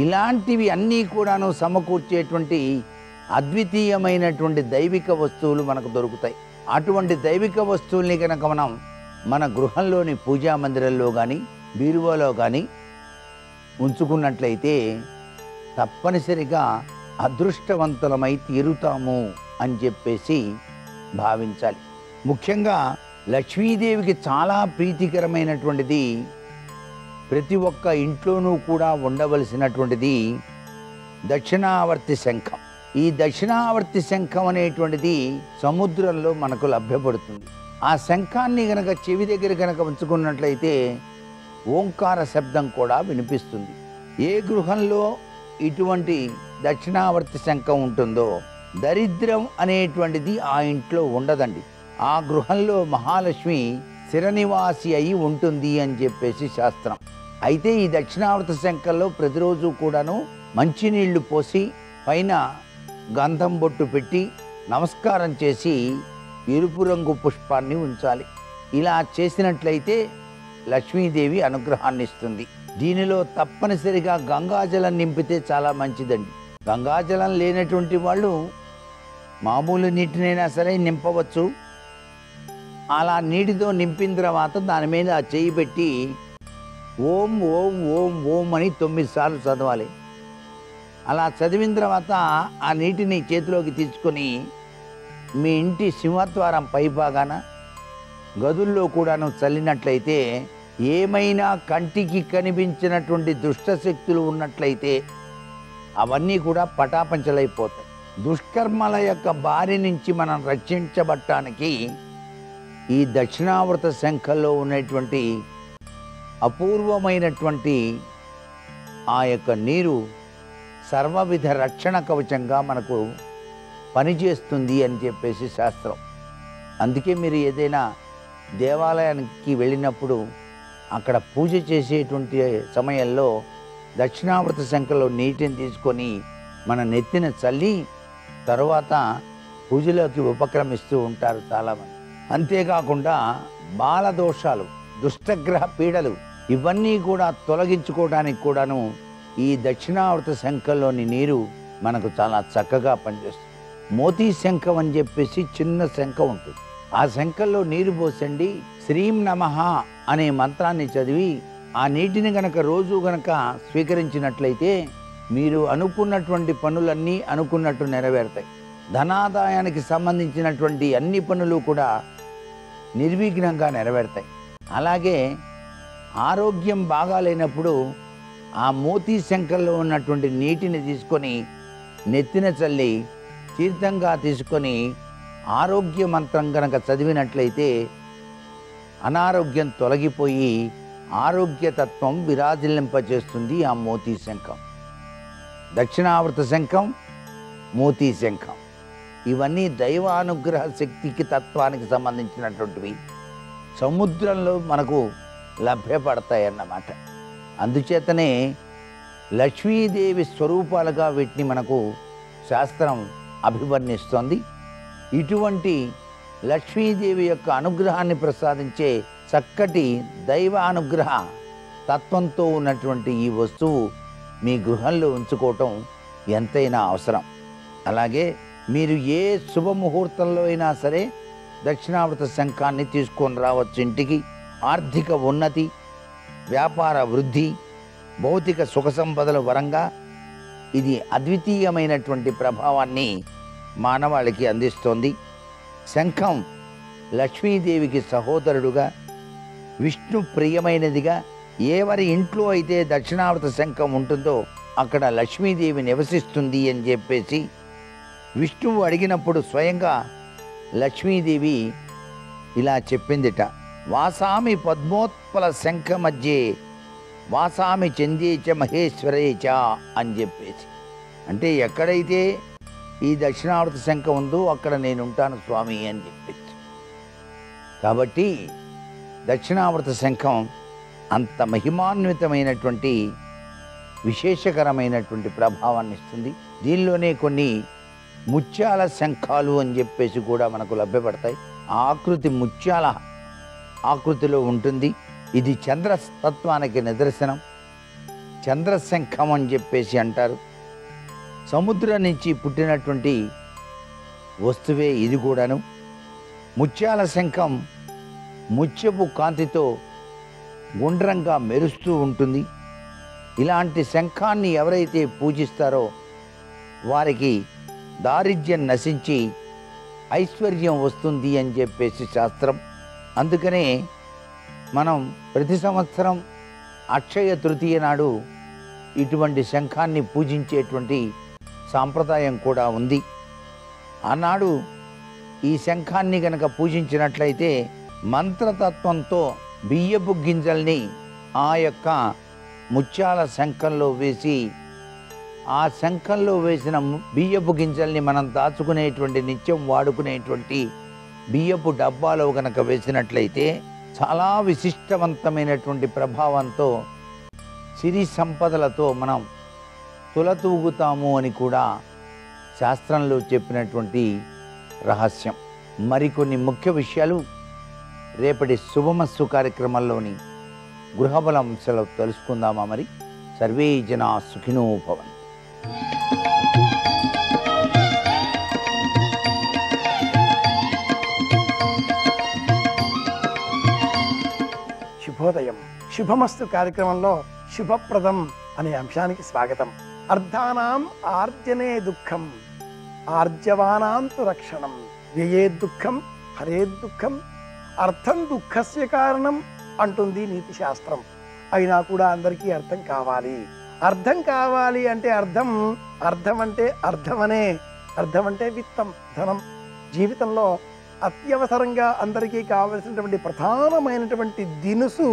S3: ఇలాంటివి అన్నీ కూడాను సమకూర్చేటువంటి అద్వితీయమైనటువంటి దైవిక వస్తువులు మనకు దొరుకుతాయి. అటువంటి దైవిక వస్తువుల్ని కనుక మనం మన గృహంలోని పూజా మందిరంలో కానీ బీరువాలో కానీ ఉంచుకున్నట్లయితే తప్పనిసరిగా అదృష్టవంతులమై తీరుతాము అని చెప్పేసి భావించాలి. ముఖ్యంగా లక్ష్మీదేవికి చాలా ప్రీతికరమైనటువంటిది, ప్రతి ఒక్క ఇంట్లోనూ కూడా ఉండవలసినటువంటిది దక్షిణావర్తి శంఖం. ఈ దక్షిణావర్తి శంఖం అనేటువంటిది సముద్రంలో మనకు లభ్యపడుతుంది. ఆ శంఖాన్ని గనక చెవి దగ్గర గనక ఉంచుకున్నట్లయితే ఓంకార శబ్దం కూడా వినిపిస్తుంది. ఏ గృహంలో ఇటువంటి దక్షిణావర్తి శంఖం ఉంటుందో దరిద్రం అనేటువంటిది ఆ ఇంట్లో ఉండదండి. ఆ గృహంలో మహాలక్ష్మి స్థిరనివాసి అయి ఉంటుంది అని చెప్పేసి శాస్త్రం. అయితే ఈ దక్షిణావర్తి శంఖంలో ప్రతిరోజు కూడాను మంచినీళ్లు పోసి పైన గంధం బొట్టు పెట్టి నమస్కారం చేసి ఎరుపు రంగు పుష్పాన్ని ఉంచాలి. ఇలా చేసినట్లయితే లక్ష్మీదేవి అనుగ్రహాన్ని ఇస్తుంది. దీనిలో తప్పనిసరిగా గంగాజలం నింపితే చాలా మంచిదండి. గంగాజలం లేనటువంటి వాళ్ళు మామూలు నీటినైనా సరే నింపవచ్చు. అలా నీటితో నింపిన తర్వాత దాని మీద చేయి పెట్టి ఓం ఓం ఓం ఓం అని 9 సార్లు చదవాలి. అలా చదివిన తర్వాత ఆ నీటిని చేతిలోకి తీసుకొని మీ ఇంటి సింహద్వారం పైభాగాన గదుల్లో కూడాను చల్లినట్లయితే ఏమైనా కంటికి కనిపించినటువంటి దుష్టశక్తులు ఉన్నట్లయితే అవన్నీ కూడా పటాపంచలైపోతాయి. దుష్కర్మల యొక్క బారి నుంచి మనం రక్షించబడటానికి ఈ దక్షిణావర్త శంఖంలో ఉన్నటువంటి అపూర్వమైనటువంటి ఆ యొక్క నీరు సర్వవిధ రక్షణ కవచంగా మనకు పనిచేస్తుంది అని చెప్పేసి శాస్త్రం. అందుకే మీరు ఏదైనా దేవాలయానికి వెళ్ళినప్పుడు అక్కడ పూజ చేసేటువంటి సమయంలో దక్షిణావర్త శంఖంలో నీటిని తీసుకొని మన నెత్తిన చల్లి తరువాత పూజలోకి ఉపక్రమిస్తూ ఉంటారు చాలామంది. అంతేకాకుండా బాలదోషాలు, దుష్టగ్రహ పీడలు ఇవన్నీ కూడా తొలగించుకోవడానికి కూడాను ఈ దక్షిణావర్త శంఖంలోని నీరు మనకు చాలా చక్కగా పనిచేస్తుంది. మోతీ శంఖం అని చెప్పేసి చిన్న శంఖ ఉంటుంది. ఆ శంఖంలో నీరు పోసండి, శ్రీం నమః అనే మంత్రాన్ని చదివి ఆ నీటిని గనక రోజు గనక స్వీకరించినట్లయితే మీరు అనుకున్నటువంటి పనులన్నీ అనుకున్నట్టు నెరవేరుతాయి. ధనాదాయానికి సంబంధించినటువంటి అన్ని పనులు కూడా నిర్విఘ్నంగా నెరవేరుతాయి. అలాగే ఆరోగ్యం బాగాలేనప్పుడు ఆ మోతీ శంఖంలో ఉన్నటువంటి నీటిని తీసుకొని నెత్తిన చల్లి తీర్థంగా తీసుకొని ఆరోగ్య మంత్రం కనుక చదివినట్లయితే అనారోగ్యం తొలగిపోయి ఆరోగ్యతత్వం విరాజిల్లింపచేస్తుంది ఆ మోతీ శంఖం. దక్షిణావర్త శంఖం, మోతీ శంఖం ఇవన్నీ దైవానుగ్రహ శక్తికి తత్వానికి సంబంధించినటువంటివి. సముద్రంలో మనకు లభ్యపడతాయన్నమాట. అందుచేతనే లక్ష్మీదేవి స్వరూపాలుగా వీటిని మనకు శాస్త్రం అభివర్ణిస్తోంది. ఇటువంటి లక్ష్మీదేవి యొక్క అనుగ్రహాన్ని ప్రసాదించే చక్కటి దైవ అనుగ్రహ తత్వంతో ఉన్నటువంటి ఈ వస్తువు మీ గృహంలో ఉంచుకోవటం ఎంతైనా అవసరం. అలాగే మీరు ఏ శుభముహూర్తంలో అయినా సరే దక్షిణావర్త శంఖాన్ని తీసుకొని రావచ్చు ఇంటికి. ఆర్థిక ఉన్నతి, వ్యాపార వృద్ధి, భౌతిక సుఖ సంపదల వరంగా ఇది అద్వితీయమైనటువంటి ప్రభావాన్ని మానవాళికి అందిస్తోంది. శంఖం లక్ష్మీదేవికి సహోదరుడుగా, విష్ణు ప్రియమైనదిగా, ఎవరి ఇంట్లో అయితే దక్షిణావర్త శంఖం ఉంటుందో అక్కడ లక్ష్మీదేవి నివసిస్తుంది అని చెప్పేసి విష్ణువు అడిగినప్పుడు స్వయంగా లక్ష్మీదేవి ఇలా చెప్పిందిట, వాసామి పద్మోత్పల శంఖ మధ్యే వాసామి చందేచ మహేశ్వరేచ అని చెప్పేసి. అంటే ఎక్కడైతే ఈ దక్షిణావర్త శంఖం ఉందో అక్కడ నేను ఉంటాను స్వామి అని చెప్పేసి. కాబట్టి దక్షిణావర్త శంఖం అంత మహిమాన్వితమైనటువంటి విశేషకరమైనటువంటి ప్రభావాన్ని ఇస్తుంది. దీనిలోనే కొన్ని ముత్యాల శంఖాలు అని చెప్పేసి కూడా మనకు లభ్యపడతాయి. ఆ ఆకృతి ముత్యాల ఆకృతిలో ఉంటుంది. ఇది చంద్రతత్వానికి నిదర్శనం. చంద్రశంఖం అని చెప్పేసి అంటారు. సముద్రం నుంచి పుట్టినటువంటి వస్తువే ఇది కూడాను. ముత్యాల శంఖం ముత్యపు కాంతితో గుండ్రంగా మెరుస్తూ ఉంటుంది. ఇలాంటి శంఖాన్ని ఎవరైతే పూజిస్తారో వారికి దారిద్ర్యం నశించి ఐశ్వర్యం వస్తుంది అని చెప్పేసి శాస్త్రం. అందుకనే మనం ప్రతి సంవత్సరం అక్షయ తృతీయ నాడు ఇటువంటి శంఖాన్ని పూజించేటువంటి సాంప్రదాయం కూడా ఉంది. ఆనాడు ఈ శంఖాన్ని కనుక పూజించినట్లయితే మంత్రతత్వంతో బియ్యపు గింజల్ని ఆ యొక్క ముత్యాల శంఖంలో వేసి ఆ శంఖంలో వేసిన బియ్యపు గింజల్ని మనం దాచుకునేటువంటి నిత్యం వాడుకునేటువంటి బియ్యపు డబ్బాలో కనుక వేసినట్లయితే చాలా విశిష్టవంతమైనటువంటి ప్రభావంతో సిరి సంపదలతో మనం తులతూగుతాము అని కూడా శాస్త్రంలో చెప్పినటువంటి రహస్యం. మరికొన్ని ముఖ్య విషయాలు రేపటి శుభమస్సు కార్యక్రమంలోని గృహబల అంశాలు తెలుసుకుందామా? మరి సర్వే జనా సుఖినో భవంతు.
S4: శుభోదయం. శుభమస్తు కార్యక్రమంలో శుభప్రదం అనే అంశానికి స్వాగతం. అర్ధానాం ఆర్జనే దుఃఖం ఆర్జవానాం తు రక్షణం వ్యయే దుఃఖం హరే దుఃఖం అర్థం దుఃఖస్య కారణం అంటుంది నీతి శాస్త్రం. అయినా కూడా అందరికీ అర్థం కావాలి. అర్థం కావాలి అంటే అర్థం అంటే విత్తం, ధనం. జీవితంలో అత్యవసరంగా అందరికీ కావలసినటువంటి ప్రధానమైనటువంటి దినుసు,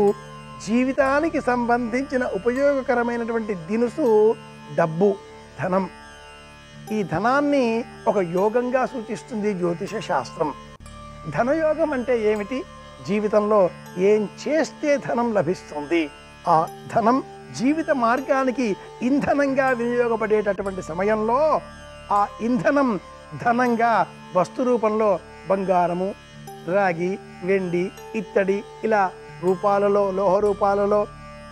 S4: జీవితానికి సంబంధించిన ఉపయోగకరమైనటువంటి దినుసు డబ్బు, ధనం. ఈ ధనాన్ని ఒక యోగంగా సూచిస్తుంది జ్యోతిష శాస్త్రం. ధనయోగం అంటే ఏమిటి? జీవితంలో ఏం చేస్తే ధనం లభిస్తుంది, ఆ ధనం జీవిత మార్గానికి ఇంధనంగా వినియోగపడేటటువంటి సమయంలో ఆ ఇంధనం ధనంగా వస్తు రూపంలో బంగారము, రాగి, వెండి, ఇత్తడి ఇలా రూపాలలో, లోహ రూపాలలో,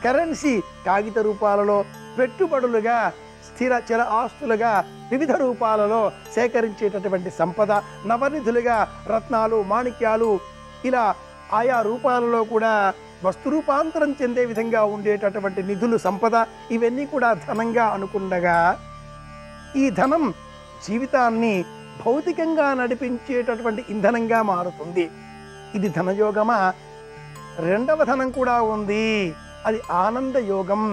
S4: కరెన్సీ కాగిత రూపాలలో, పెట్టుబడులుగా, స్థిర చర ఆస్తులుగా వివిధ రూపాలలో సేకరించేటటువంటి సంపద, నవనిధులుగా రత్నాలు, మాణిక్యాలు, ఇలా ఆయా రూపాలలో కూడా వస్తు రూపాంతరం చెందే విధంగా ఉండేటటువంటి నిధులు, సంపద, ఇవన్నీ కూడా ధనంగా అనుకుండగా ఈ ధనం జీవితాన్ని భౌతికంగా నడిపించేటటువంటి ఇంధనంగా మారుతుంది. ఇది ధనయోగమా? రెండవ ధనం కూడా ఉంది, అది ఆనంద యోగం.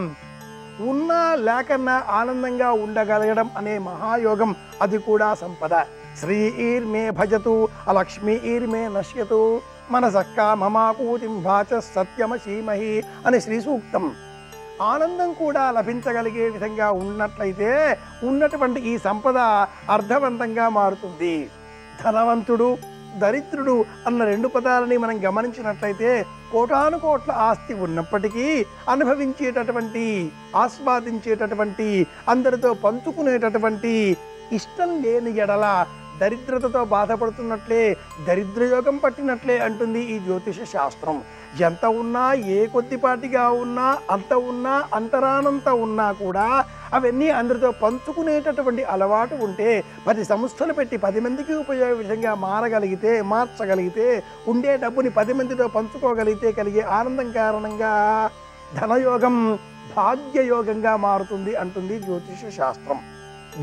S4: ఉన్నా లేకన్నా ఆనందంగా ఉండగలగడం అనే మహాయోగం, అది కూడా సంపద. శ్రీర్మే భజతు అలక్ష్మీర్మే నశ్యతు మనసక్క మమాకూతిం వాచ సత్యమశీమహి అని శ్రీ సూక్తం. ఆనందం కూడా లభించగలిగే విధంగా ఉన్నట్లయితే ఉన్నటువంటి ఈ సంపద అర్థవంతంగా మారుతుంది. ధనవంతుడు, దరిద్రుడు అన్న రెండు పదాలని మనం గమనించినట్లయితే కోటాను కోట్ల ఆస్తి ఉన్నప్పటికీ అనుభవించేటటువంటి, ఆస్వాదించేటటువంటి, అందరితో పంచుకునేటటువంటి ఇష్టం లేని ఎడల దరిద్రతతో బాధపడుతున్నట్లే, దరిద్రయోగం పట్టినట్లే అంటుంది ఈ జ్యోతిష శాస్త్రం. ఎంత ఉన్నా, ఏ కొద్దిపాటిగా ఉన్నా, అంత ఉన్నా, అంతరానంత ఉన్నా కూడా అవన్నీ అందరితో పంచుకునేటటువంటి అలవాటు ఉంటే, 10 సంస్థలు పెట్టి 10 మందికి ఉపయోగ విధంగా మార్చగలిగితే, ఉండే డబ్బుని 10 మందితో పంచుకోగలిగితే కలిగే ఆనందం కారణంగా ధనయోగం భాగ్యయోగంగా మారుతుంది అంటుంది జ్యోతిష శాస్త్రం.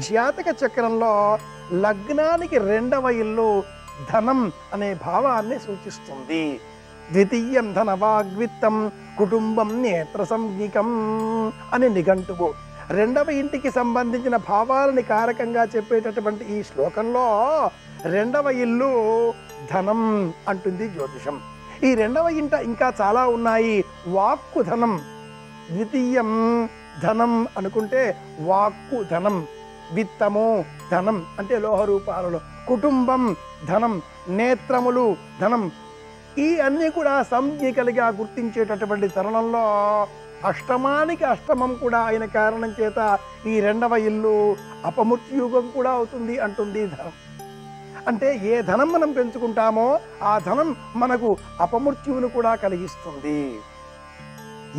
S4: జాతక చక్రంలో లగ్నానికి 2వ ఇల్లు ధనం అనే భావాన్ని సూచిస్తుంది. ద్వితీయం ధనవాగ్విత్తం కుటుంబం నేత్ర సంజ్ఞికం అని నిఘంటువు. 2వ ఇంటికి సంబంధించిన భావాలని కారకంగా చెప్పేటటువంటి ఈ శ్లోకంలో 2వ ఇల్లు ధనం అంటుంది జ్యోతిషం. ఈ 2వ ఇంట ఇంకా చాలా ఉన్నాయి. వాక్కు ధనం, ద్వితీయం ధనం అనుకుంటే వాక్కు ధనం, విత్తము ధనం అంటే లోహ రూపాలలో, కుటుంబం ధనం, నేత్రములు ధనం, ఈ అన్నీ కూడా సంజ్ఞికలుగా గుర్తించేటటువంటి తరుణంలో అష్టమానికి అష్టమం కూడా అయిన కారణం చేత ఈ 2వ ఇల్లు అపమృత్యుయుగం కూడా అవుతుంది అంటుంది ధనం. అంటే ఏ ధనం మనం పెంచుకుంటామో ఆ ధనం మనకు అపమృత్యువును కూడా కలిగిస్తుంది.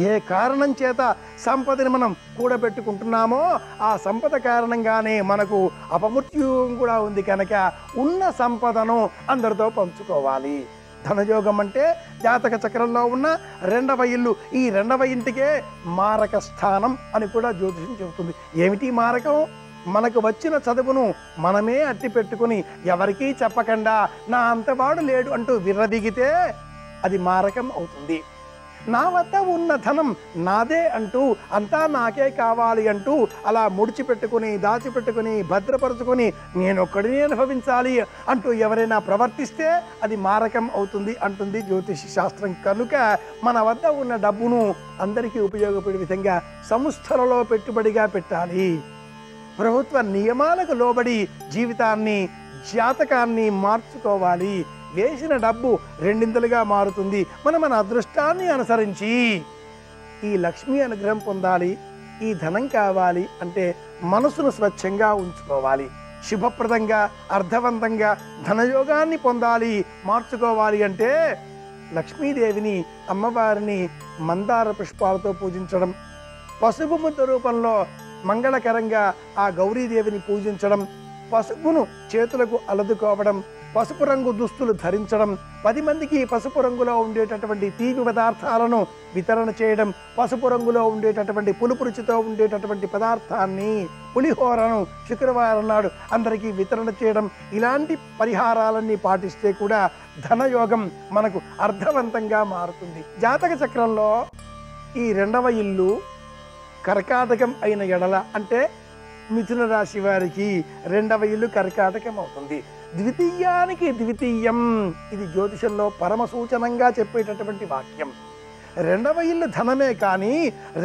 S4: ఏ కారణం చేత సంపదని మనం కూడబెట్టుకుంటున్నామో ఆ సంపద కారణంగానే మనకు అపమృత్యుయోగం కూడా ఉంది కనుక ఉన్న సంపదను అందరితో పంచుకోవాలి. ధనయోగం అంటే జాతక చక్రంలో ఉన్న 2వ ఇల్లు. ఈ 2వ ఇంటికే మారక స్థానం అని కూడా జ్యోతిషం చెబుతుంది. ఏమిటి మారకం? మనకు వచ్చిన చదువును మనమే అట్టి పెట్టుకుని ఎవరికీ చెప్పకుండా నా అంతవాడు లేడు అంటూ విర్రదిగితే అది మారకం అవుతుంది. నా వద్ద ఉన్న ధనం నాదే అంటూ, అంతా నాకే కావాలి అంటూ అలా ముడిచిపెట్టుకుని, దాచిపెట్టుకుని, భద్రపరుచుకొని నేనొక్కడినే అనుభవించాలి అంటూ ఎవరైనా ప్రవర్తిస్తే అది మారకం అవుతుంది అంటుంది జ్యోతిష శాస్త్రం. కనుక మన వద్ద ఉన్న డబ్బును అందరికీ ఉపయోగపడే విధంగా సంస్థలలో పెట్టుబడిగా పెట్టాలి. ప్రభుత్వ నియమాలకు లోబడి జీవితాన్ని, జాతకాన్ని మార్చుకోవాలి. వేసిన డబ్బు 2 మారుతుంది. మన అదృష్టాన్ని అనుసరించి ఈ లక్ష్మీ అనుగ్రహం పొందాలి, ఈ ధనం కావాలి అంటే మనసును స్వచ్ఛంగా ఉంచుకోవాలి. శుభప్రదంగా, అర్థవంతంగా ధనయోగాన్ని పొందాలి, మార్చుకోవాలి అంటే లక్ష్మీదేవిని, అమ్మవారిని మందార పుష్పాలతో పూజించడం, పసుపు ముద్ద రూపంలో మంగళకరంగా ఆ గౌరీదేవిని పూజించడం, పసుపును చేతులకు అలదుకోవడం, పసుపు రంగు దుస్తులు ధరించడం, 10 మందికి పసుపు రంగులో ఉండేటటువంటి తీపి పదార్థాలను వితరణ చేయడం, పసుపు రంగులో ఉండేటటువంటి పులుపు రుచితో ఉండేటటువంటి పదార్థాన్ని, పులిహోరను శుక్రవారం నాడు అందరికీ వితరణ చేయడం, ఇలాంటి పరిహారాలన్నీ పాటిస్తే కూడా ధనయోగం మనకు అర్థవంతంగా మారుతుంది. జాతక చక్రంలో ఈ 2వ ఇల్లు కర్కాటకం అయిన ఎడల అంటే మిథున రాశి వారికి 2వ ఇల్లు కర్కాటకం అవుతుంది. ద్వితీయానికి ద్వితీయం, ఇది జ్యోతిషంలో పరమ సూచనంగా చెప్పేటటువంటి వాక్యం. 2వ ఇల్లు ధనమే కానీ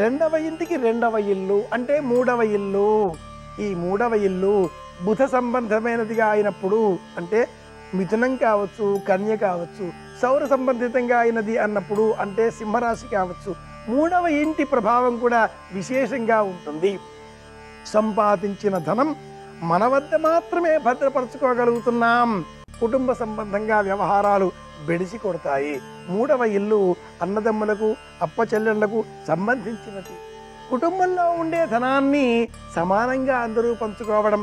S4: 2వ ఇంటికి 2వ ఇల్లు అంటే 3వ ఇల్లు. ఈ 3వ ఇల్లు బుధ సంబంధమైనదిగా అయినప్పుడు అంటే మిథునం కావచ్చు, కన్య కావచ్చు, సౌర సంబంధితంగా అయినది అన్నప్పుడు అంటే సింహరాశి కావచ్చు, 3వ ఇంటి ప్రభావం కూడా విశేషంగా ఉంటుంది. సంపాదించిన ధనం మన వద్ద మాత్రమే భద్రపరచుకోగలుగుతున్నాం. కుటుంబ సంబంధంగా వ్యవహారాలు బెడిసి కొడతాయి. మూడవ ఇల్లు అన్నదమ్ములకు అప్పచెల్లెళ్లకు సంబంధించినది. కుటుంబంలో ఉండే ధనాన్ని సమానంగా అందరూ పంచుకోవడం,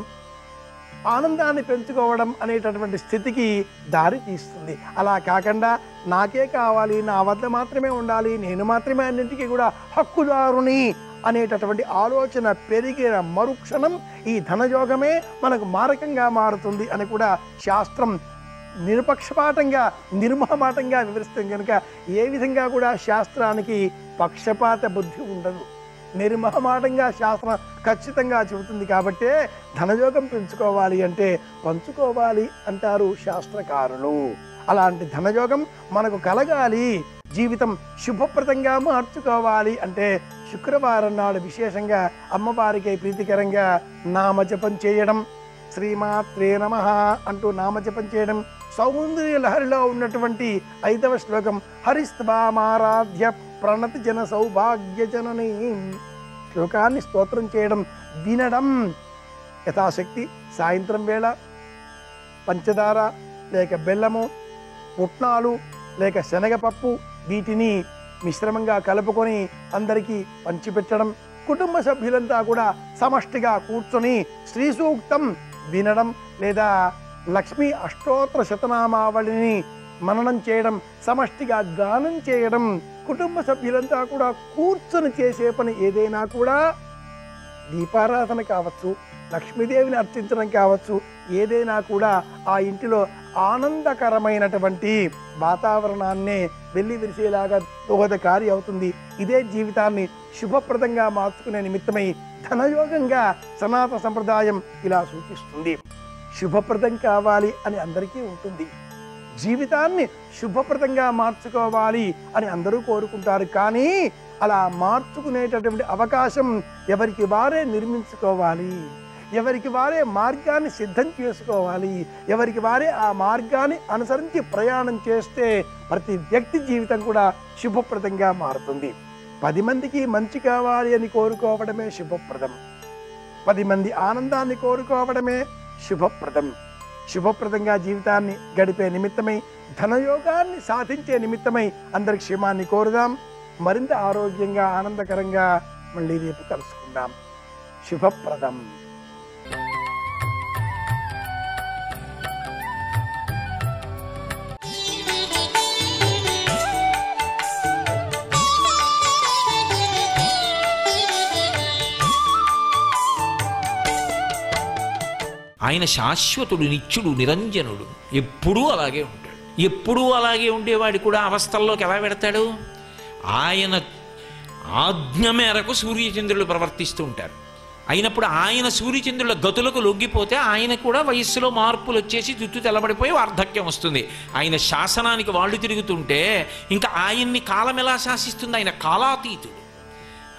S4: ఆనందాన్ని పెంచుకోవడం అనేటటువంటి స్థితికి దారి తీస్తుంది. అలా కాకుండా నాకే కావాలి, నా వద్ద మాత్రమే ఉండాలి, నేను మాత్రమే అన్నింటికీ కూడా హక్కుదారుని అనేటటువంటి ఆలోచన పెరిగిన మరుక్షణం ఈ ధనయోగమే మనకు మారకంగా మారుతుంది అని కూడా శాస్త్రం నిరపక్షపాతంగా నిర్మహమాటంగా వివరిస్తుంది. కనుక ఏ విధంగా కూడా శాస్త్రానికి పక్షపాత బుద్ధి ఉండదు. నిర్మహమాటంగా శాస్త్రం ఖచ్చితంగా చెబుతుంది. కాబట్టే ధనయోగం పెంచుకోవాలి అంటే పంచుకోవాలి అంటారు శాస్త్రకారులు. అలాంటి ధనయోగం మనకు కలగాలి, జీవితం శుభప్రదంగా మార్చుకోవాలి అంటే శుక్రవారం నాడు విశేషంగా అమ్మవారికి ప్రీతికరంగా నామజపం చేయడం, శ్రీమాత్రే నమః అంటూ నామజపం చేయడం. సౌందర్య లహరిలో ఉన్నటువంటి 5వ శ్లోకం హరిస్త్వామారాధ్య ప్రణతి జన సౌభాగ్య జనని శ్లోకాన్ని స్తోత్రం చేయడం, వినడం. యథాశక్తి సాయంత్రం వేళ పంచదార లేక బెల్లము, పుట్నాలు లేక శనగపప్పు వీటిని మిశ్రమంగా కలుపుకొని అందరికీ పంచిపెట్టడం. కుటుంబ సభ్యులంతా కూడా సమష్టిగా కూర్చొని శ్రీ సూక్తం వినడం లేదా లక్ష్మీ అష్టోత్తర శతనామావళిని మననం చేయడం, సమష్టిగా గానం చేయడం. కుటుంబ సభ్యులంతా కూడా కూర్చొని చేసే పని ఏదైనా కూడా దీపారాధన కావచ్చు, లక్ష్మీదేవిని అర్చించడం కావచ్చు, ఏదైనా కూడా ఆ ఇంటిలో ఆనందకరమైనటువంటి వాతావరణాన్నే వెళ్ళి విరిసేలాగా దోహదకారి అవుతుంది. ఇదే జీవితాన్ని శుభప్రదంగా మార్చుకునే నిమిత్తమై ధనయోగంగా సనాతన సంప్రదాయం ఇలా సూచిస్తుంది. శుభప్రదం కావాలి అని అందరికీ ఉంటుంది. జీవితాన్ని శుభప్రదంగా మార్చుకోవాలి అని అందరూ కోరుకుంటారు. కానీ అలా మార్చుకునేటటువంటి అవకాశం ఎవరికి వారే నిర్మించుకోవాలి, ఎవరికి వారే మార్గాన్ని సిద్ధం చేసుకోవాలి, ఎవరికి వారే ఆ మార్గాన్ని అనుసరించి ప్రయాణం చేస్తే ప్రతి వ్యక్తి జీవితం కూడా శుభప్రదంగా మారుతుంది. 10 మందికి మంచి కావాలి అని కోరుకోవడమే శుభప్రదం. 10 మంది ఆనందాన్ని కోరుకోవడమే శుభప్రదం. శుభప్రదంగా జీవితాన్ని గడిపే నిమిత్తమై, ధనయోగాన్ని సాధించే నిమిత్తమై అందరి క్షేమాన్ని కోరుదాం. మరింత ఆరోగ్యంగా ఆనందకరంగా మళ్ళీ రేపు కలుసుకుందాం. శుభప్రదం.
S5: ఆయన శాశ్వతుడు, నిత్యుడు, నిరంజనుడు, ఎప్పుడూ అలాగే ఉంటాడు. ఎప్పుడూ అలాగే ఉండేవాడు కూడా అవస్థల్లోకి ఎలా పెడతాడు? ఆయన ఆజ్ఞ మేరకు సూర్యచంద్రులు ప్రవర్తిస్తూ ఉంటారు. అయినప్పుడు ఆయన సూర్యచంద్రుల గతులకు లొంగిపోతే ఆయన కూడా వయస్సులో మార్పులు వచ్చేసి జుట్టు తెల్లబడిపోయి వార్ధక్యం వస్తుంది. ఆయన శాసనానికి వాళ్ళు తిరుగుతుంటే ఇంకా ఆయన్ని కాలం ఎలా శాసిస్తుంది? ఆయన కాలాతీతుడు.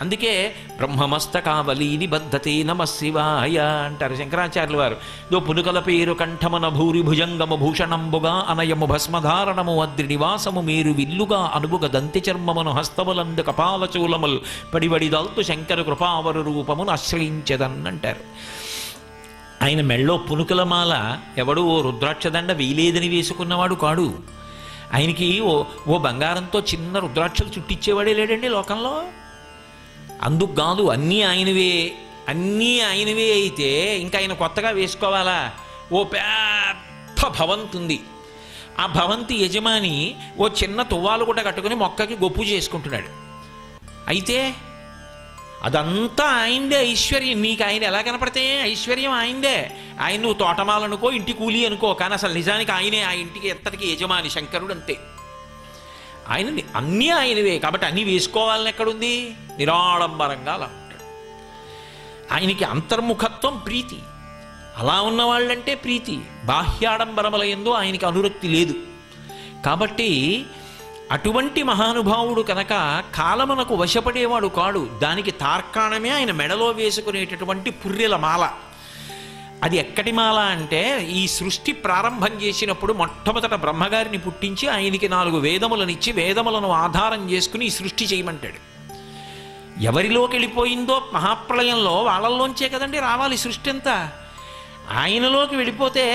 S5: అందుకే బ్రహ్మమస్తకావలీని బద్ధతే నమ శివాయ అంటారు శంకరాచార్యుల వారు. దో పునుకల పేరు కంఠమన భూరి భుజంగము భూషణంబుగా అనయము భస్మధారణము అద్రి నివాసము మీరు విల్లుగా అనుబుగ దంతి చర్మమును హస్తములందు కపాలచూలములు పడివడిదల్తు శంకర కృపావరు రూపమును ఆశ్రయించదన్నంటారు. ఆయన మెళ్ళో పునుకలమాల ఎవడు ఓ రుద్రాక్షదండ వీలేదని వేసుకున్నవాడు కాడు. ఆయనకి ఓ బంగారంతో చిన్న రుద్రాక్షలు చుట్టించేవాడే లేడండి లోకంలో. అందుకు కాదు, అన్నీ ఆయనవే అయితే ఇంకా ఆయన కొత్తగా వేసుకోవాలా? ఓ పెద్ద భవంతి ఉంది. ఆ భవంతి యజమాని ఓ చిన్న తువ్వాలు కూడా కట్టుకుని మొక్కకి గొప్పు చేసుకుంటున్నాడు. అయితే అదంతా ఆయనదే ఐశ్వర్యం. నీకు ఆయన ఎలా కనపడితే ఐశ్వర్యం ఆయనదే. ఆయన నువ్వు తోటమాలనుకో, ఇంటి కూలి అనుకో, కానీ అసలు నిజానికి ఆయనే ఆ ఇంటికి ఎత్తటికి యజమాని, శంకరుడు అంతే. ఆయన అన్నీ ఆయనవే కాబట్టి అన్నీ వేసుకోవాలని ఎక్కడుంది? నిరాడంబరంగా అలా ఉంటాడు. ఆయనకి అంతర్ముఖత్వం, ప్రీతి. అలా ఉన్నవాళ్ళంటే ప్రీతి. బాహ్యాడంబరముల యందు ఆయనకి అనురక్తి లేదు. కాబట్టి అటువంటి మహానుభావుడు కనుక కాలమునకు వశపడేవాడు కాడు. దానికి తార్కాణమే ఆయన మెడలో వేసుకునేటటువంటి పుర్రెల మాల. అది ఎక్కడి మాల అంటే, ఈ సృష్టి ప్రారంభం చేసినప్పుడు మొట్టమొదట బ్రహ్మగారిని పుట్టించి ఆయనకి 4 వేదములనిచ్చి వేదములను ఆధారం చేసుకుని ఈ సృష్టి చేయమంటాడు. ఎవరిలోకి వెళ్ళిపోయిందో మహాప్రళయంలో వాళ్ళల్లోంచే కదండి రావాలి సృష్టి అంతా. ఆయనలోకి వెళ్ళిపోతే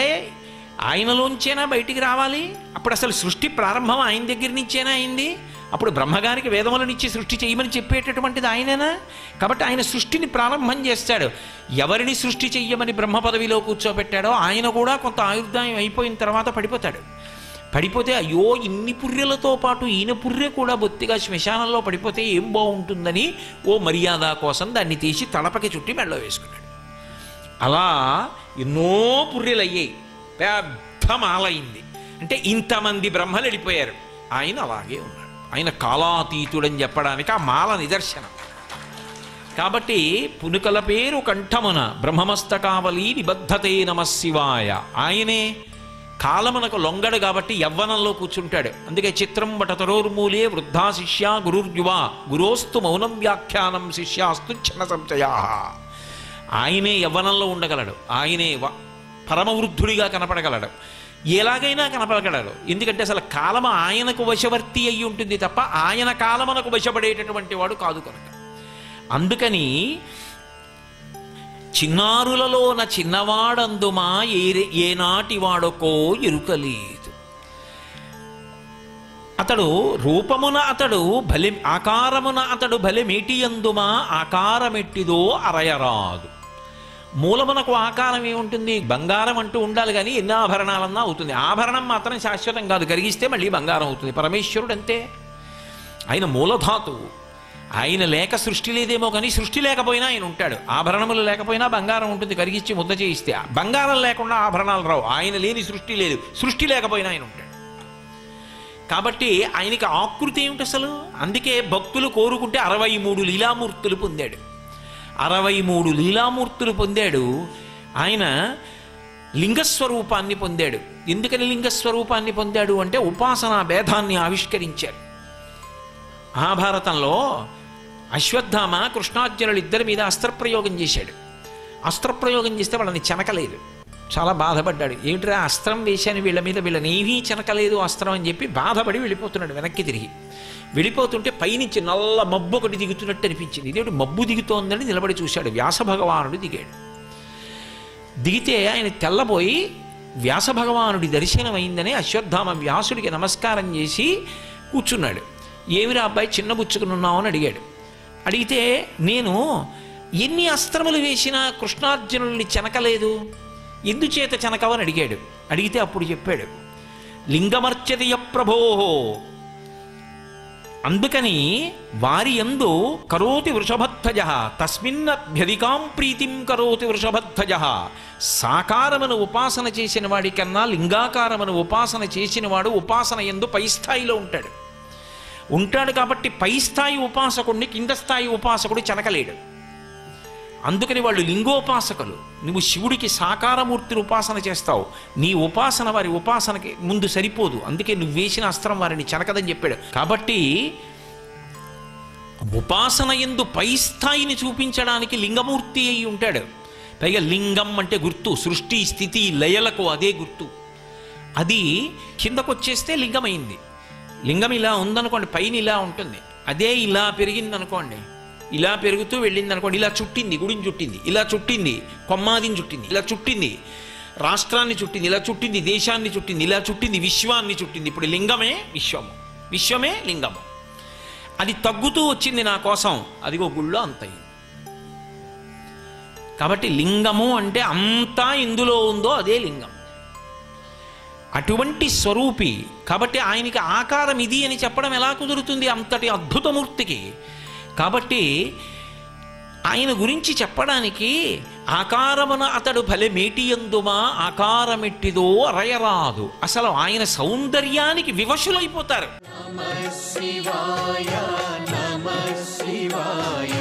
S5: ఆయనలోంచేనా బయటికి రావాలి? అప్పుడు అసలు సృష్టి ప్రారంభం ఆయన దగ్గర నుంచేనా అయింది? అప్పుడు బ్రహ్మగారికి వేదములనిచ్చి సృష్టి చేయమని చెప్పేటటువంటిది ఆయనేనా? కాబట్టి ఆయన సృష్టిని ప్రారంభం చేస్తాడు. ఎవరిని సృష్టి చెయ్యమని బ్రహ్మ పదవిలో కూర్చోబెట్టాడో ఆయన కూడా కొంత ఆయుర్దాయం అయిపోయిన తర్వాత పడిపోతాడు. పడిపోతే అయ్యో ఇన్ని పుర్రెలతో పాటు ఈయన పుర్రె కూడా బొత్తిగా శ్మశానంలో పడిపోతే ఏం బాగుంటుందని ఓ మర్యాద కోసం దాన్ని తీసి తలపకి చుట్టి మెడలో వేసుకున్నాడు. అలా ఎన్నో పుర్రెలు అయ్యాయి, పెద్ద మాలయింది. అంటే ఇంతమంది బ్రహ్మలు వెళ్ళిపోయారు, ఆయన అలాగే ఉన్నాడు. ఆయన కాలాతీతుడని చెప్పడానికి ఆ మాల నిదర్శనం. కాబట్టి పునుకల పేరు కంఠమున బ్రహ్మమస్తకావలి నిబద్ధతే నమశివాయ. ఆయనే కాలమునకు లొంగడు కాబట్టి యవ్వనంలో కూర్చుంటాడు. అందుకే చిత్రం వటతరోర్మూలే వృద్ధా శిష్య గురుర్యువా గురోస్తు మౌనం వ్యాఖ్యానం శిష్యాస్తు క్షణ సంశయా. ఆయనే యవ్వనంలో ఉండగలడు, ఆయనే పరమవృద్ధుడిగా కనపడగలడు, ఎలాగైనా కనపడగలడు. ఎందుకంటే అసలు కాలము ఆయనకు వశవర్తి అయి ఉంటుంది తప్ప ఆయన కాలమునకు వశపడేటటువంటి వాడు కాదు కనుక. అందుకని చిన్నారులలోన చిన్నవాడందుమా ఏనాటి వాడకో ఎరుకలేదు. అతడు రూపమున అతడు భలె ఆకారమున అతడు భలె మేటియందుమా ఆకారమెట్టిదో అరయరాదు. మూలమునకు ఆకారం ఏముంటుంది? బంగారం అంటూ ఉండాలి కానీ ఎన్ని ఆభరణాలన్నా అవుతుంది. ఆభరణం మాత్రం శాశ్వతం కాదు, కరిగిస్తే మళ్ళీ బంగారం అవుతుంది. పరమేశ్వరుడు అంతే, ఆయన మూలధాతువు. ఆయన లేక సృష్టి లేదేమో కానీ సృష్టి లేకపోయినా ఆయన ఉంటాడు. ఆభరణములు లేకపోయినా బంగారం ఉంటుంది, కరిగించి ముద్ద చేయిస్తే. బంగారం లేకుండా ఆభరణాలు రావు. ఆయన లేని సృష్టి లేదు, సృష్టి లేకపోయినా ఆయన ఉంటాడు. కాబట్టి ఆయనకి ఆకృతి ఏమిటి అసలు? అందుకే భక్తులు కోరుకుంటే 63 లీలామూర్తులు పొందాడు. 63 లీలామూర్తులు పొందాడు. ఆయన లింగస్వరూపాన్ని పొందాడు. ఎందుకని లింగస్వరూపాన్ని పొందాడు అంటే ఉపాసనా భేదాన్ని ఆవిష్కరించారు. మహాభారతంలో అశ్వత్థామ కృష్ణార్జునులు ఇద్దరి మీద అస్త్రప్రయోగం చేశాడు. అస్త్రప్రయోగం చేస్తే వాళ్ళని చెనకలేదు, చాలా బాధపడ్డాడు. ఏమిట్రా అస్త్రం వేశాను వీళ్ళ మీద, వీళ్ళని ఏమీ చెనకలేదు అస్త్రం అని చెప్పి బాధపడి వెళ్ళిపోతున్నాడు. వెనక్కి తిరిగి వెళ్ళిపోతుంటే పైనుంచి నల్ల మబ్బు ఒకటి దిగుతున్నట్టు అనిపించింది. ఇదేమిటి మబ్బు దిగుతోందని నిలబడి చూశాడు. వ్యాస భగవానుడు దిగాడు. దిగితే ఆయన తెల్లబోయి వ్యాస భగవానుడి దర్శనమైందని అశ్వత్థామ వ్యాసుడికి నమస్కారం చేసి కూర్చున్నాడు. ఏమిరా అబ్బాయి చిన్నబుచ్చుకున్నావు అని అడిగాడు. అడిగితే నేను ఎన్ని అస్త్రములు వేసినా కృష్ణార్జునుల్ని చెనకలేదు, ఎందుచేత చెనకవని అడిగాడు. అడిగితే అప్పుడు చెప్పాడు, లింగమర్చతయ ప్రభోహో, అందుకని వారి యందు కరోతి వృషభధ్వజ తస్మిన్నభ్యధికాం ప్రీతిం కరోతి వృషభధ్వజ. సాకారమును ఉపాసన చేసిన వాడి కన్నా లింగాకారమును ఉపాసన చేసిన వాడు ఉపాసన యందు పై స్థాయిలో ఉంటాడు కాబట్టి పై స్థాయి ఉపాసకుడిని కింద స్థాయి ఉపాసకుడు చెనకలేడు. అందుకని వాళ్ళు లింగోపాసకులు. నువ్వు శివుడికి సాకారమూర్తిని ఉపాసన చేస్తావు, నీ ఉపాసన వారి ఉపాసనకి ముందు సరిపోదు. అందుకే నువ్వు వేసిన అస్త్రం వారిని చెనకదని చెప్పాడు. కాబట్టి ఉపాసన యందు పై స్థాయిని చూపించడానికి లింగమూర్తి అయి ఉంటాడు. పైగా లింగం అంటే గుర్తు, సృష్టి స్థితి లయలకు అదే గుర్తు. అది కిందకొచ్చేస్తే లింగమైంది. లింగం ఇలా ఉందనుకోండి, పైన ఇలా ఉంటుంది. అదే ఇలా పెరిగింది అనుకోండి, ఇలా పెరుగుతూ వెళ్ళింది అనుకోండి, ఇలా చుట్టింది, గుడిని చుట్టింది, ఇలా చుట్టింది, కొమ్మాదిని చుట్టింది, ఇలా చుట్టింది, రాష్ట్రాన్ని చుట్టింది, ఇలా చుట్టింది, దేశాన్ని చుట్టింది, ఇలా చుట్టింది, విశ్వాన్ని చుట్టింది. ఇప్పుడు లింగమే విశ్వము, విశ్వమే లింగము. అది తగ్గుతూ వచ్చింది నా కోసం, అదిగో గుళ్ళో అంతయింది. కాబట్టి లింగము అంటే అంతా ఇందులో ఉందో అదే లింగం. అటువంటి స్వరూపి కాబట్టి ఆయనకి ఆకారం ఇది అని చెప్పడం ఎలా కుదురుతుంది అంతటి అద్భుతమూర్తికి? కాబట్టి ఆయన గురించి చెప్పడానికి ఆకారమున అతడు భలే మేటియందుమా ఆకారమెట్టిదో అరయరాదు. అసలు ఆయన సౌందర్యానికి వివశులైపోతారు.
S6: నమః శివాయ నమః శివాయ